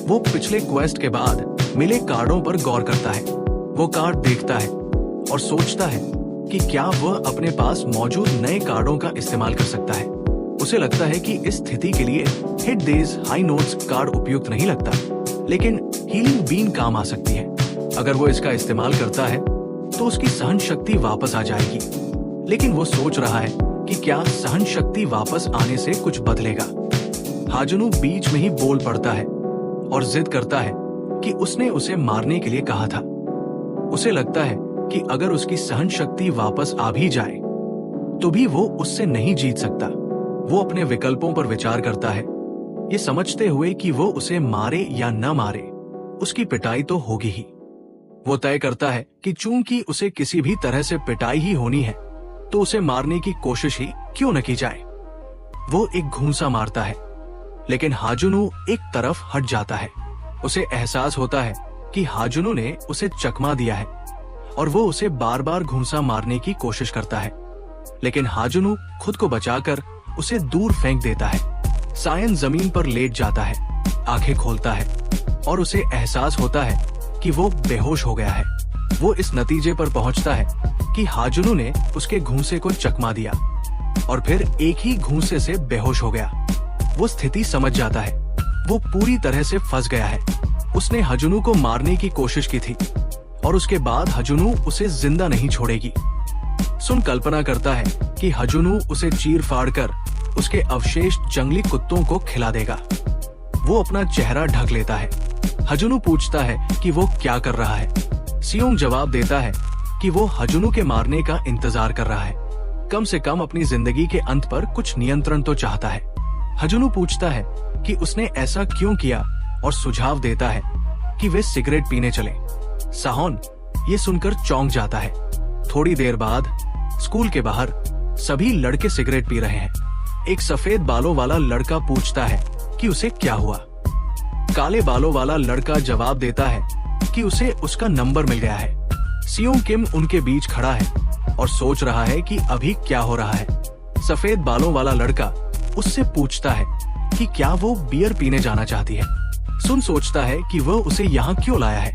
वो पिछले क्वेस्ट के बाद मिले कार्डों पर गौर करता है। वो कार्ड देखता है और सोचता है कि क्या वह अपने पास मौजूद नए कार्डों का इस्तेमाल कर सकता है। उसे लगता है कि इस स्थिति के लिए hit days high notes card उपयुक्त नहीं लगता, लेकिन हीलिंग बीन काम आ सकती है। अगर वो इसका इस्तेमाल करता है तो उसकी सहन शक्ति वापस आ जाएगी। लेकिन वो सोच रहा है कि क्या सहन शक्ति वापस आने से कुछ बदलेगा। हाजुनु बीच में ही बोल पड़ता है और जिद करता है कि उसने उसे मारने के लिए कहा था। उसे लगता है कि अगर उसकी सहन शक्ति वापस आ भी जाए तो भी वो उससे नहीं जीत सकता। वो अपने विकल्पों पर विचार करता है, ये समझते हुए कि वो उसे मारे या न मारे, उसकी पिटाई तो होगी ही। वो तय करता है कि चूंकि उसे किसी भी तरह से पिटाई ही होनी है तो उसे मारने की कोशिश ही क्यों न की जाए। वो एक घूंसा मारता है, लेकिन हाजुनु एक तरफ हट जाता है। उसे एहसास होता है कि हाजुनु ने उसे चकमा दिया है और वो उसे बार बार घूंसा मारने की कोशिश करता है, लेकिन हाजुनु खुद को बचाकर उसे दूर फेंक देता है। सायन जमीन पर लेट जाता है, आंखें खोलता है और उसे एहसास होता है कि वो बेहोश हो गया है। वो इस नतीजे पर पहुंचता है कि हाजुनु ने उसके घूंसे को चकमा दिया और फिर एक ही घूंसे से बेहोश हो गया। वो स्थिति समझ जाता है, वो पूरी तरह से फंस गया है। उसने हजुनु को मारने की कोशिश की थी और उसके बाद हजुनु उसे जिंदा नहीं छोड़ेगी। सुन कल्पना करता है कि हजुनु उसे चीर फाड़ कर उसके अवशेष जंगली कुत्तों को खिला देगा। वो अपना चेहरा ढक लेता है। हजुनु पूछता है कि वो क्या कर रहा है। सियोंग जवाब देता है कि वो हजुनु के मारने का इंतजार कर रहा है। कम से कम अपनी जिंदगी के अंत पर कुछ नियंत्रण तो चाहता है। हजुनु पूछता है कि उसने ऐसा क्यों किया और सुझाव देता है कि वे सिगरेट पीने चले। साहोन ये सुनकर चौंक जाता है। थोड़ी देर बाद स्कूल के बाहर सभी लड़के सिगरेट पी रहे हैं। एक सफेद बालों वाला लड़का पूछता है कि उसे क्या हुआ। काले बालों वाला लड़का जवाब देता है कि उसे उसका नंबर मिल गया है। सियोंग किम उनके बीच खड़ा है और सोच रहा है कि अभी क्या हो रहा है। सफेद बालों वाला लड़का उससे पूछता है कि क्या वो बियर पीने जाना चाहती है। सुन सोचता है कि वह उसे यहाँ क्यों लाया है।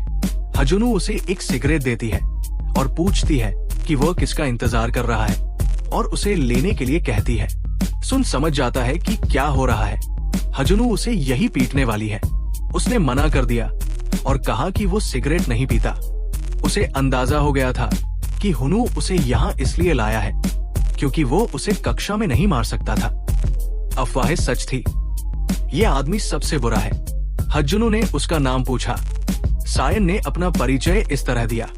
हजुनु उसे एक सिगरेट देती है और पूछती है कि वह किसका इंतजार कर रहा है और उसे लेने के लिए कहती है। सुन समझ जाता है कि क्या हो रहा है। हजुनु उसे यही पीटने वाली है। उसने मना कर दिया और कहा कि वो सिगरेट नहीं पीता। उसे अंदाजा हो गया था कि हुनु उसे यहाँ इसलिए लाया है क्योंकि वो उसे कक्षा में नहीं मार सकता था। अफवाहें सच थी। ये आदमी सबसे बुरा है। हजुनु ने उसका नाम पूछा। सायन ने अपना परिचय इस तरह दिया,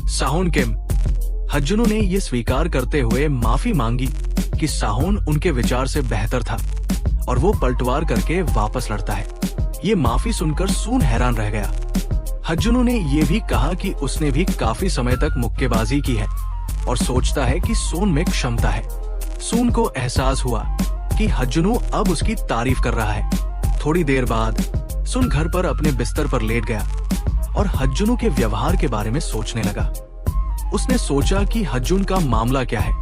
साहोन किम। हजुनु ने ये स्वीकार करते हुए माफी मांगी कि साहोन उनके विचार से बेहतर था और वो पलटवार करके वापस लड़ता है। ये माफी सुनकर सून हैरान रह गया। हजुनु ने ये भी कहा कि उसने भी काफी समय तक मुक्केबाजी की है और सोचता है कि सोन में क्षमता है। सून को एहसास हुआ कि हजुनु अब उसकी तारीफ कर रहा है। थोड़ी देर बाद सुन घर पर अपने बिस्तर पर लेट गया और हजुनु के व्यवहार के बारे में सोचने लगा। उसने सोचा कि हजुन का मामला क्या है।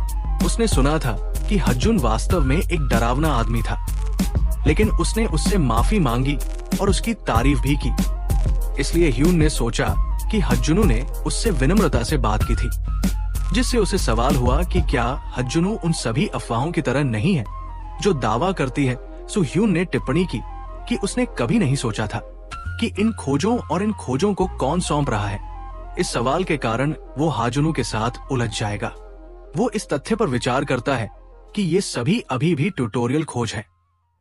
उसने सुना था कि हजुन वास्तव में एक डरावना आदमी था, लेकिन उसने उससे माफी मांगी और उसकी तारीफ भी की। इसलिए ह्यून ने सोचा कि हजुनु ने उससे विनम्रता से बात की थी, जिससे उसे सवाल हुआ कि क्या हजुनु उन सभी अफवाहों की तरह नहीं है जो दावा करती है। सो ह्यून ने टिप्पणी की कि उसने कभी नहीं सोचा था कि इन खोजों को कौन सौंप रहा है। इस सवाल के कारण वो हाजुनु के साथ उलझ जाएगा। वो इस तथ्य पर विचार करता है कि ये सभी अभी भी ट्यूटोरियल खोज है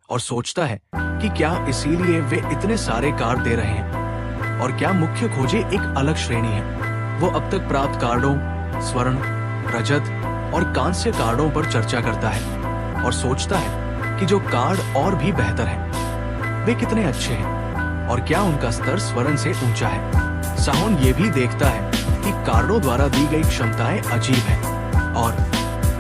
और सोचता है कि क्या इसीलिए वे इतने सारे कार्ड दे रहे हैं और क्या मुख्य खोजें एक अलग श्रेणी है। वो अब तक प्राप्त कार्डों, स्वर्ण, रजत और कांस्य कार्डों पर चर्चा करता है और सोचता है कि जो कार्ड और भी बेहतर हैं, वे कितने अच्छे हैं। और क्या उनका स्तर स्वरण से ऊंचा है। साहोन ये भी देखता है कि कार्डों द्वारा दी गई क्षमताएं अजीब हैं और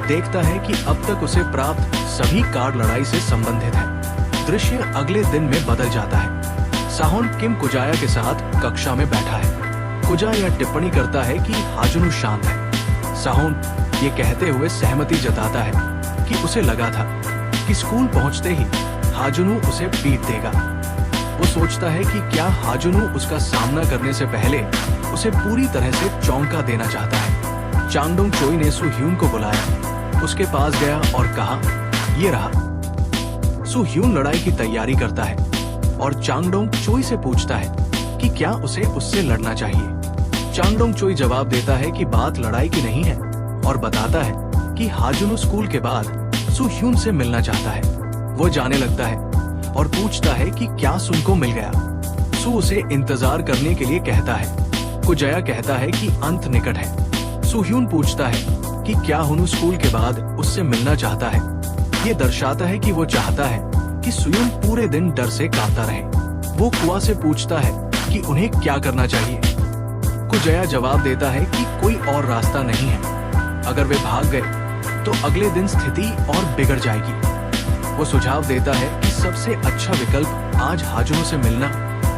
देखता है कि अब तक उसे प्राप्त सभी कार्ड लड़ाई से संबंधित है। दृश्य अगले दिन में बदल जाता है। साहोन किम कुजाया के साथ कक्षा में बैठा है। कुजाया टिप्पणी करता है कि हाजुनु शांत है। साहोन ये कहते हुए सहमति जताता है कि उसे लगा था कि स्कूल पहुंचते ही हाजुनु उसे पीट देगा। वो सोचता है कि क्या हाजुनु उसका सामना करने से पहले उसे पूरी तरह से चौंका देना चाहता है। चांगडोंग चोई ने सु ह्यून को बुलाया, उसके पास गया और कहा, ये रहा। सु ह्यून लड़ाई की तैयारी करता है और चांगडोंग चोई से पूछता है कि क्या उसे उससे लड़ना चाहिए। चांगडोंग चोई जवाब देता है कि बात लड़ाई की नहीं है और बताता है कि हाजुनु स्कूल के बाद सु ह्यून से मिलना चाहता है। वो जाने लगता है और पूछता है कि क्या सुन को मिल गया। सु उसे इंतजार करने के लिए कहता है। कुजाया कहता है कि अंत निकट है। सु ह्यून पूछता है कि क्या हुनु स्कूल के बाद उससे मिलना चाहता है। ये दर्शाता है कि वो चाहता है कि सुयुन पूरे दिन डर से कांपता रहे। वो कुआ से पूछता है कि उन्हें क्या करना चाहिए। कुजाया जवाब देता है कि कोई और रास्ता नहीं है। अगर वे भाग गए तो अगले दिन स्थिति और बिगड़ जाएगी। वो सुझाव देता है कि सबसे अच्छा विकल्प आज हाजुनु से मिलना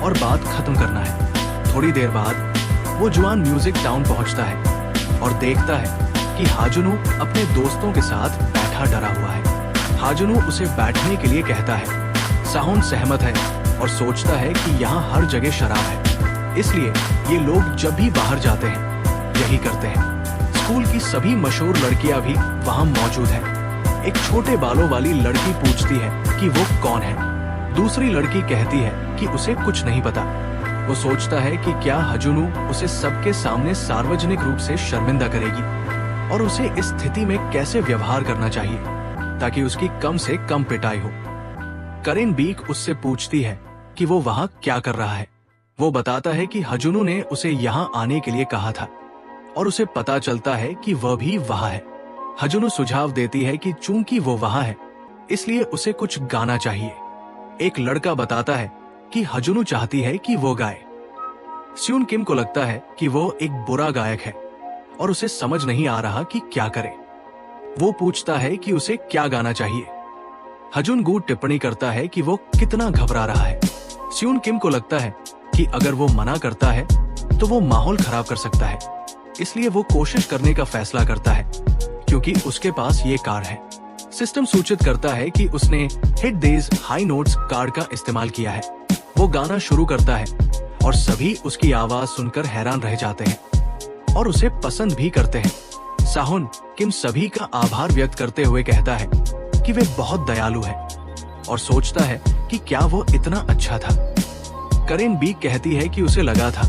और बात खत्म करना है। थोड़ी देर बाद वो जुआन म्यूजिक टाउन पहुंचता है और देखता है कि हाजुनु अपने दोस्तों के साथ बैठा डरा हुआ है। हाजुनु उसे बैठने के लिए कहता है। साहोन सहमत है और सोचता है कि यहाँ हर जगह शराब है, इसलिए ये लोग जब भी बाहर जाते हैं यही करते हैं। स्कूल की सभी मशहूर लड़कियां भी वहाँ मौजूद हैं। एक छोटे बालों वाली लड़की पूछती है कि वो कौन है। दूसरी लड़की कहती है कि उसे कुछ नहीं पता। वो सोचता है कि क्या हाजुनु उसे सबके सामने सार्वजनिक रूप से शर्मिंदा करेगी और उसे इस स्थिति में कैसे व्यवहार करना चाहिए ताकि उसकी कम से कम पिटाई हो। करेन बीक उससे पूछती है कि वो वहाँ क्या कर रहा है। वो बताता है कि हाजुनु ने उसे यहाँ आने के लिए कहा था और उसे पता चलता है कि वह भी वहाँ है। हाजुनु सुझाव देती है कि चूंकि वो वहाँ है इसलिए उसे कुछ गाना चाहिए। एक लड़का बताता है कि हाजुनु चाहती है कि वो गाए। स्यून किम को लगता है कि वो एक बुरा गायक है और उसे समझ नहीं आ रहा कि क्या करे। वो पूछता है कि उसे क्या गाना चाहिए। हाजुन गू टिप्पणी करता है कि वो कितना घबरा रहा है। स्यून किम को लगता है कि अगर वो मना करता है तो वो माहौल खराब कर सकता है, इसलिए वो कोशिश करने का फैसला करता है क्योंकि उसके पास ये कार्ड है। सिस्टम सूचित करता है कि उसने हिट देज हाई नोट्स कार्ड का इस्तेमाल किया है। वो गाना शुरू करता है और सभी उसकी आवाज सुनकर हैरान रह जाते हैं और उसे पसंद भी करते हैं। साहुन किम सभी का आभार व्यक्त करते हुए कहता है कि वे बहुत दयालु है और सोचता है कि क्या वो इतना अच्छा था। करेन बी कहती है कि उसे लगा था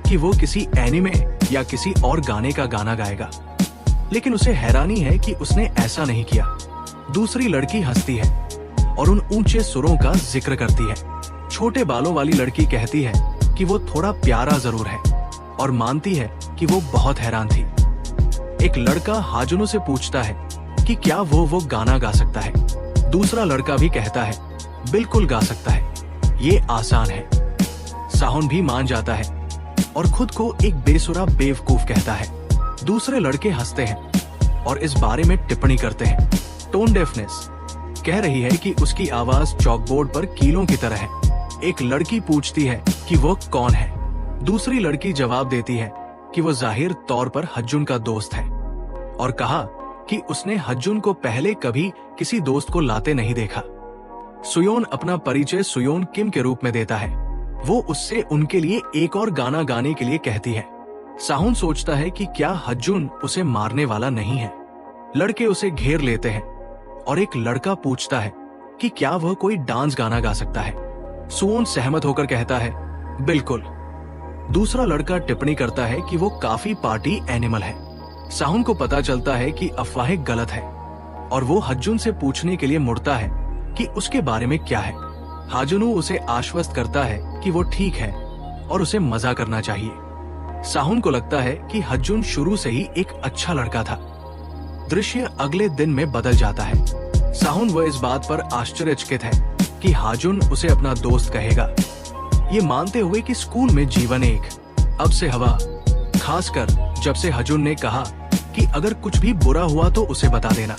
कि वो किसी एनिमे या किसी और गाने का गाना गाएगा, लेकिन उसे हैरानी है कि उसने ऐसा नहीं किया। दूसरी लड़की हंसती है और उन ऊंचे सुरों का जिक्र करती है। छोटे बालों वाली लड़की कहती है कि वो थोड़ा प्यारा जरूर है और मानती है कि वो बहुत हैरान थी। एक लड़का हाजुनो से पूछता है कि क्या वो गाना गा सकता है। दूसरा लड़का भी कहता है बिल्कुल गा सकता है, ये आसान है। साहुन भी मान जाता है और खुद को एक बेसुरा बेवकूफ कहता है। दूसरे लड़के हंसते हैं और इस बारे में टिप्पणी करते हैं। टोन डेफनेस कह रही है कि उसकी आवाज चॉकबोर्ड पर कीलों की तरह है। एक लड़की पूछती है कि वो कौन है। दूसरी लड़की जवाब देती है कि वो जाहिर तौर पर हज्जुन का दोस्त है और कहा कि उसने हज्जुन को पहले कभी किसी दोस्त को लाते नहीं देखा। सुयोन अपना परिचय सुयोन किम के रूप में देता है। वो उससे उनके लिए एक और गाना गाने के लिए कहती है। साहुन सोचता है कि क्या हज्जुन उसे मारने वाला नहीं है। लड़के उसे घेर लेते हैं और एक लड़का पूछता है कि क्या वह कोई डांस गाना गा सकता है। सुयोन सहमत होकर कहता है बिल्कुल। दूसरा लड़का टिप्पणी करता है कि वो काफी पार्टी एनिमल है। साहुन को पता चलता है कि अफवाहें गलत है और वो हज्जुन से पूछने के लिए मुड़ता है कि उसके बारे में क्या है। हाजुनु उसे आश्वस्त करता है कि वो ठीक है और उसे मजा करना चाहिए। साहुन को लगता है कि हज्जुन शुरू से ही एक अच्छा लड़का था। दृश्य अगले दिन में बदल जाता है। साहुन वह इस बात पर आश्चर्यचकित है कि हाजुन उसे अपना दोस्त कहेगा। ये मानते हुए कि स्कूल में जीवन एक अब से हवा, खासकर जब से हजुन ने कहा कि अगर कुछ भी बुरा हुआ तो उसे बता देना।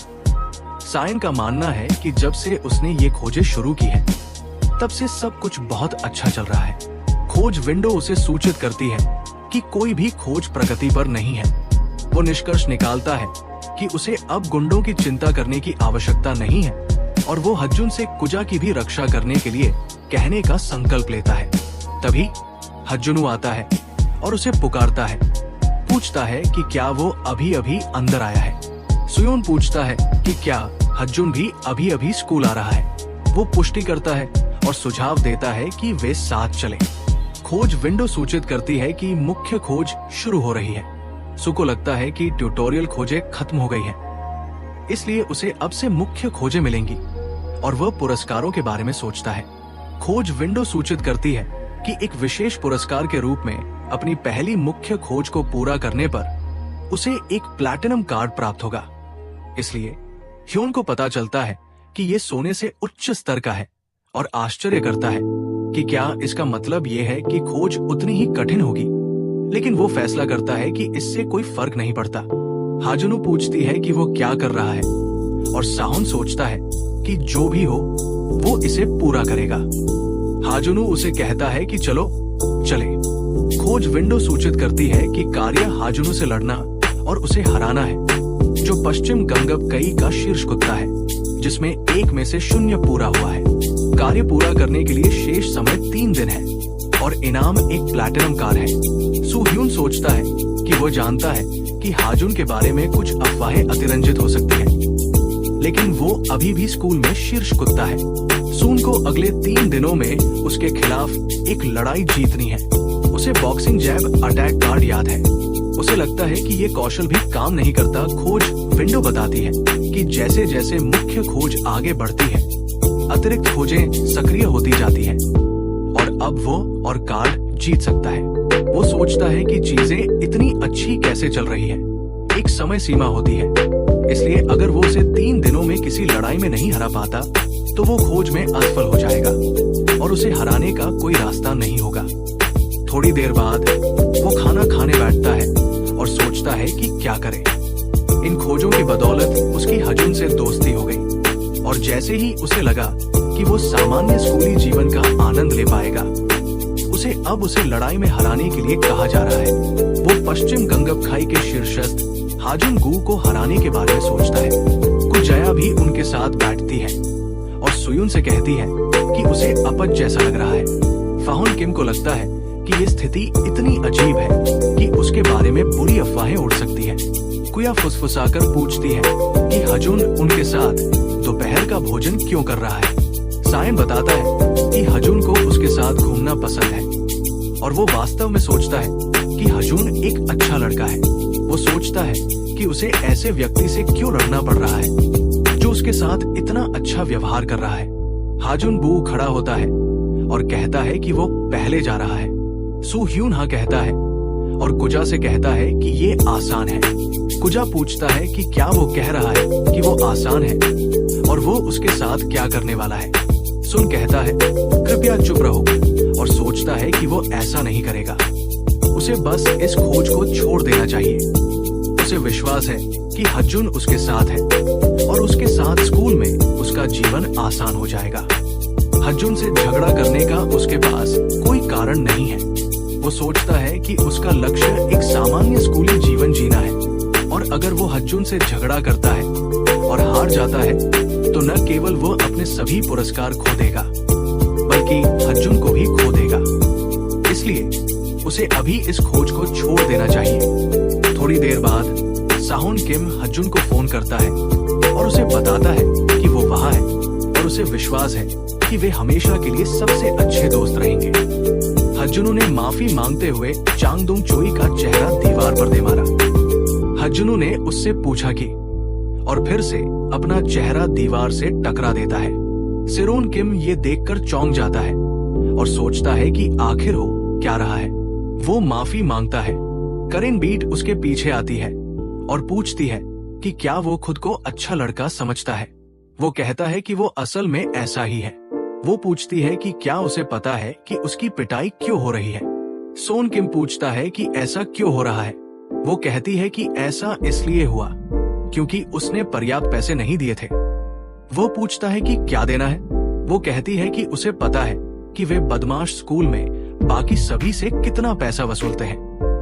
सायन का मानना है कि जब से उसने ये खोजें शुरू की है तब से सब कुछ बहुत अच्छा चल रहा है। खोज विंडो उसे सूचित करती है कि कोई भी खोज प्रगति पर नहीं है। वो निष्कर्ष निकालता है कि उसे अब गुंडों की चिंता करने की आवश्यकता नहीं है और वो हज्जुन से कुजा की भी रक्षा करने के लिए कहने का संकल्प लेता है। तभी हज्जुनु आता है और उसे पुकारता है, पूछता है कि क्या वो अभी अभी अंदर आया है। सुयोन पूछता है कि क्या हज्जुन भी अभी अभी स्कूल आ रहा है। वो पुष्टि करता है और सुझाव देता है कि वे साथ चलें। खोज विंडो सूचित करती है कि मुख्य खोज शुरू हो रही है। सु को लगता है कि ट्यूटोरियल खोजें खत्म हो गई हैं, इसलिए उसे अब से मुख्य खोजें मिलेंगी और वह पुरस्कारों के बारे में सोचता है। खोज विंडो सूचित करती है कि एक विशेष पुरस्कार के रूप में अपनी पहली मुख्य खोज को पूरा करने पर उसे एक प्लैटिनम कार्ड प्राप्त होगा। इसलिए ह्योन को पता चलता है कि ये सोने से उच्च स्तर का है और आश्चर्य करता है कि क्या इसका मतलब ये है कि खोज उतनी ही कठिन होगी। लेकिन वो फैसला करता है कि इससे कोई फर्क नहीं पड़ता। हाजुनु पूछती है कि वो क्या कर रहा है और साहुन सोचता है कि जो भी हो वो इसे पूरा करेगा। हाजुनु उसे कहता है कि चलो चले। खोज विंडो सूचित करती है कि कार्य हाजुनु से लड़ना और उसे हराना है, जो पश्चिम गंगब कई का शीर्ष कुत्ता है, जिसमें 1 में से 0 पूरा हुआ है। कार्य पूरा करने के लिए शेष समय 3 दिन है और इनाम एक प्लैटिनम कार है। सु ह्यून सोचता है कि वो जानता है कि हाजुन के बारे में कुछ अफवाहें अतिरंजित हो सकती हैं, लेकिन वो अभी भी स्कूल में शीर्ष कुत्ता है। सून को अगले 3 दिनों में उसके खिलाफ एक लड़ाई जीतनी है। उसे बॉक्सिंग जैब अटैक कार्ड याद है। उसे लगता है कि ये कौशल भी काम नहीं करता। खोज विंडो बताती है कि जैसे जैसे मुख्य खोज आगे बढ़ती है, अतिरिक्त खोजें सक्रिय होती जाती हैं और अब वो और कार्ड जीत सकता है। वो सोचता है कि चीजें इतनी अच्छी कैसे चल रही है। एक समय सीमा होती है, इसलिए अगर वो उसे 3 दिनों में किसी लड़ाई में नहीं हरा पाता तो वो खोज में असफल हो जाएगा और उसे हराने का कोई रास्ता नहीं होगा। थोड़ी देर बाद वो खाना खाने बैठता है और सोचता है कि क्या करे। इन खोजों की बदौलत उसकी हजुन से दोस्ती हो गई और जैसे ही उसे लगा कि वो सामान्य स्कूली जीवन का आनंद ले पाएगा, उसे लड़ाई में हराने के लिए कहा जा रहा है। वो पश्चिम गंगब खाई के शीर्षस्थ हाजुन गू को हराने के बारे में सोचता है। कुजया भी उनके साथ बैठती है और सुयुन से कहती है कि उसे अपच जैसा लग रहा है। फाहुन किम को लगता है कि ये स्थिति इतनी अजीब है कि उसके बारे में बुरी अफवाहें उड़ सकती है। कुया फुसफुसाकर पूछती है कि हजुन उनके साथ दोपहर का भोजन क्यों कर रहा है। सायन बताता है कि हजुन को उसके साथ घूमना पसंद है और वो वास्तव में सोचता है कि हजुन एक अच्छा लड़का है। वो सोचता है कि उसे ऐसे व्यक्ति से क्यों लड़ना पड़ रहा है जो उसके साथ इतना अच्छा व्यवहार कर रहा है। हाजुन बू खड़ा होता है और कहता है कि वो पहले जा रहा है। सु ह्यून हाँ कहता है और कुजा से कहता है कि ये आसान है। कुजा पूछता है कि क्या वो कह रहा है कि वो आसान है और वो उसके साथ क्या करने वाला है। सुन कहता है कृपया चुप रहो और सोचता है कि वो ऐसा नहीं करेगा। उसे बस इस खोज को छोड़ देना चाहिए। उसे विश्वास है कि हज्जुन उसके साथ है और उसके साथ स्कूल में उसका जीवन आसान हो जाएगा। हज्जुन से झगड़ा करने का उसके पास कोई कारण नहीं है। वो सोचता है कि उसका लक्ष्य एक सामान्य स्कूली जीवन जीना है और अगर वो हज्जुन से झगड़ा करता है और हार जाता है तो न केवल वो अपने सभी पुरस्कार खो देगा बल्कि हज्जुन को भी खो देगा। इसलिए उसे अभी इस खोज को छोड़ देना चाहिए। थोड़ी देर बाद साहुन किम हज्जुन को फोन करता है और उसे बताता है कि वो वहाँ है और उसे विश्वास है कि वे हमेशा के लिए सबसे अच्छे दोस्त रहेंगे। हज्जुनु ने माफी मांगते हुए चांगदुंग चोई का चेहरा दीवार पर दे मारा। हज्जुनु ने उससे पूछा कि और फिर से अपना चेहरा दीवार से टकरा देता है। सिरोन किम ये देखकर चौंक जाता है और सोचता है कि आखिर हो क्या रहा है। वो माफी मांगता है। करेन बीट उसके पीछे आती है और पूछती है कि क्या वो खुद को अच्छा लड़का समझता है। वो कहता है कि वो असल में ऐसा ही है। वो पूछती है कि क्या उसे पता है कि उसकी पिटाई क्यों हो रही है। सोन किम पूछता है कि ऐसा क्यों हो रहा है। वो कहती है कि ऐसा इसलिए हुआ क्योंकि उसने पर्याप्त पैसे नहीं दिए थे। वो पूछता है कि क्या देना है। वो कहती है कि उसे पता है कि वे बदमाश स्कूल में बाकी सभी से कितना पैसा वसूलते हैं।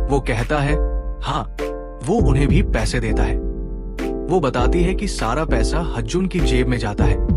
वो कहता है हाँ, वो उन्हें भी पैसे देता है। वो बताती है कि सारा पैसा हज्जुन की जेब में जाता है।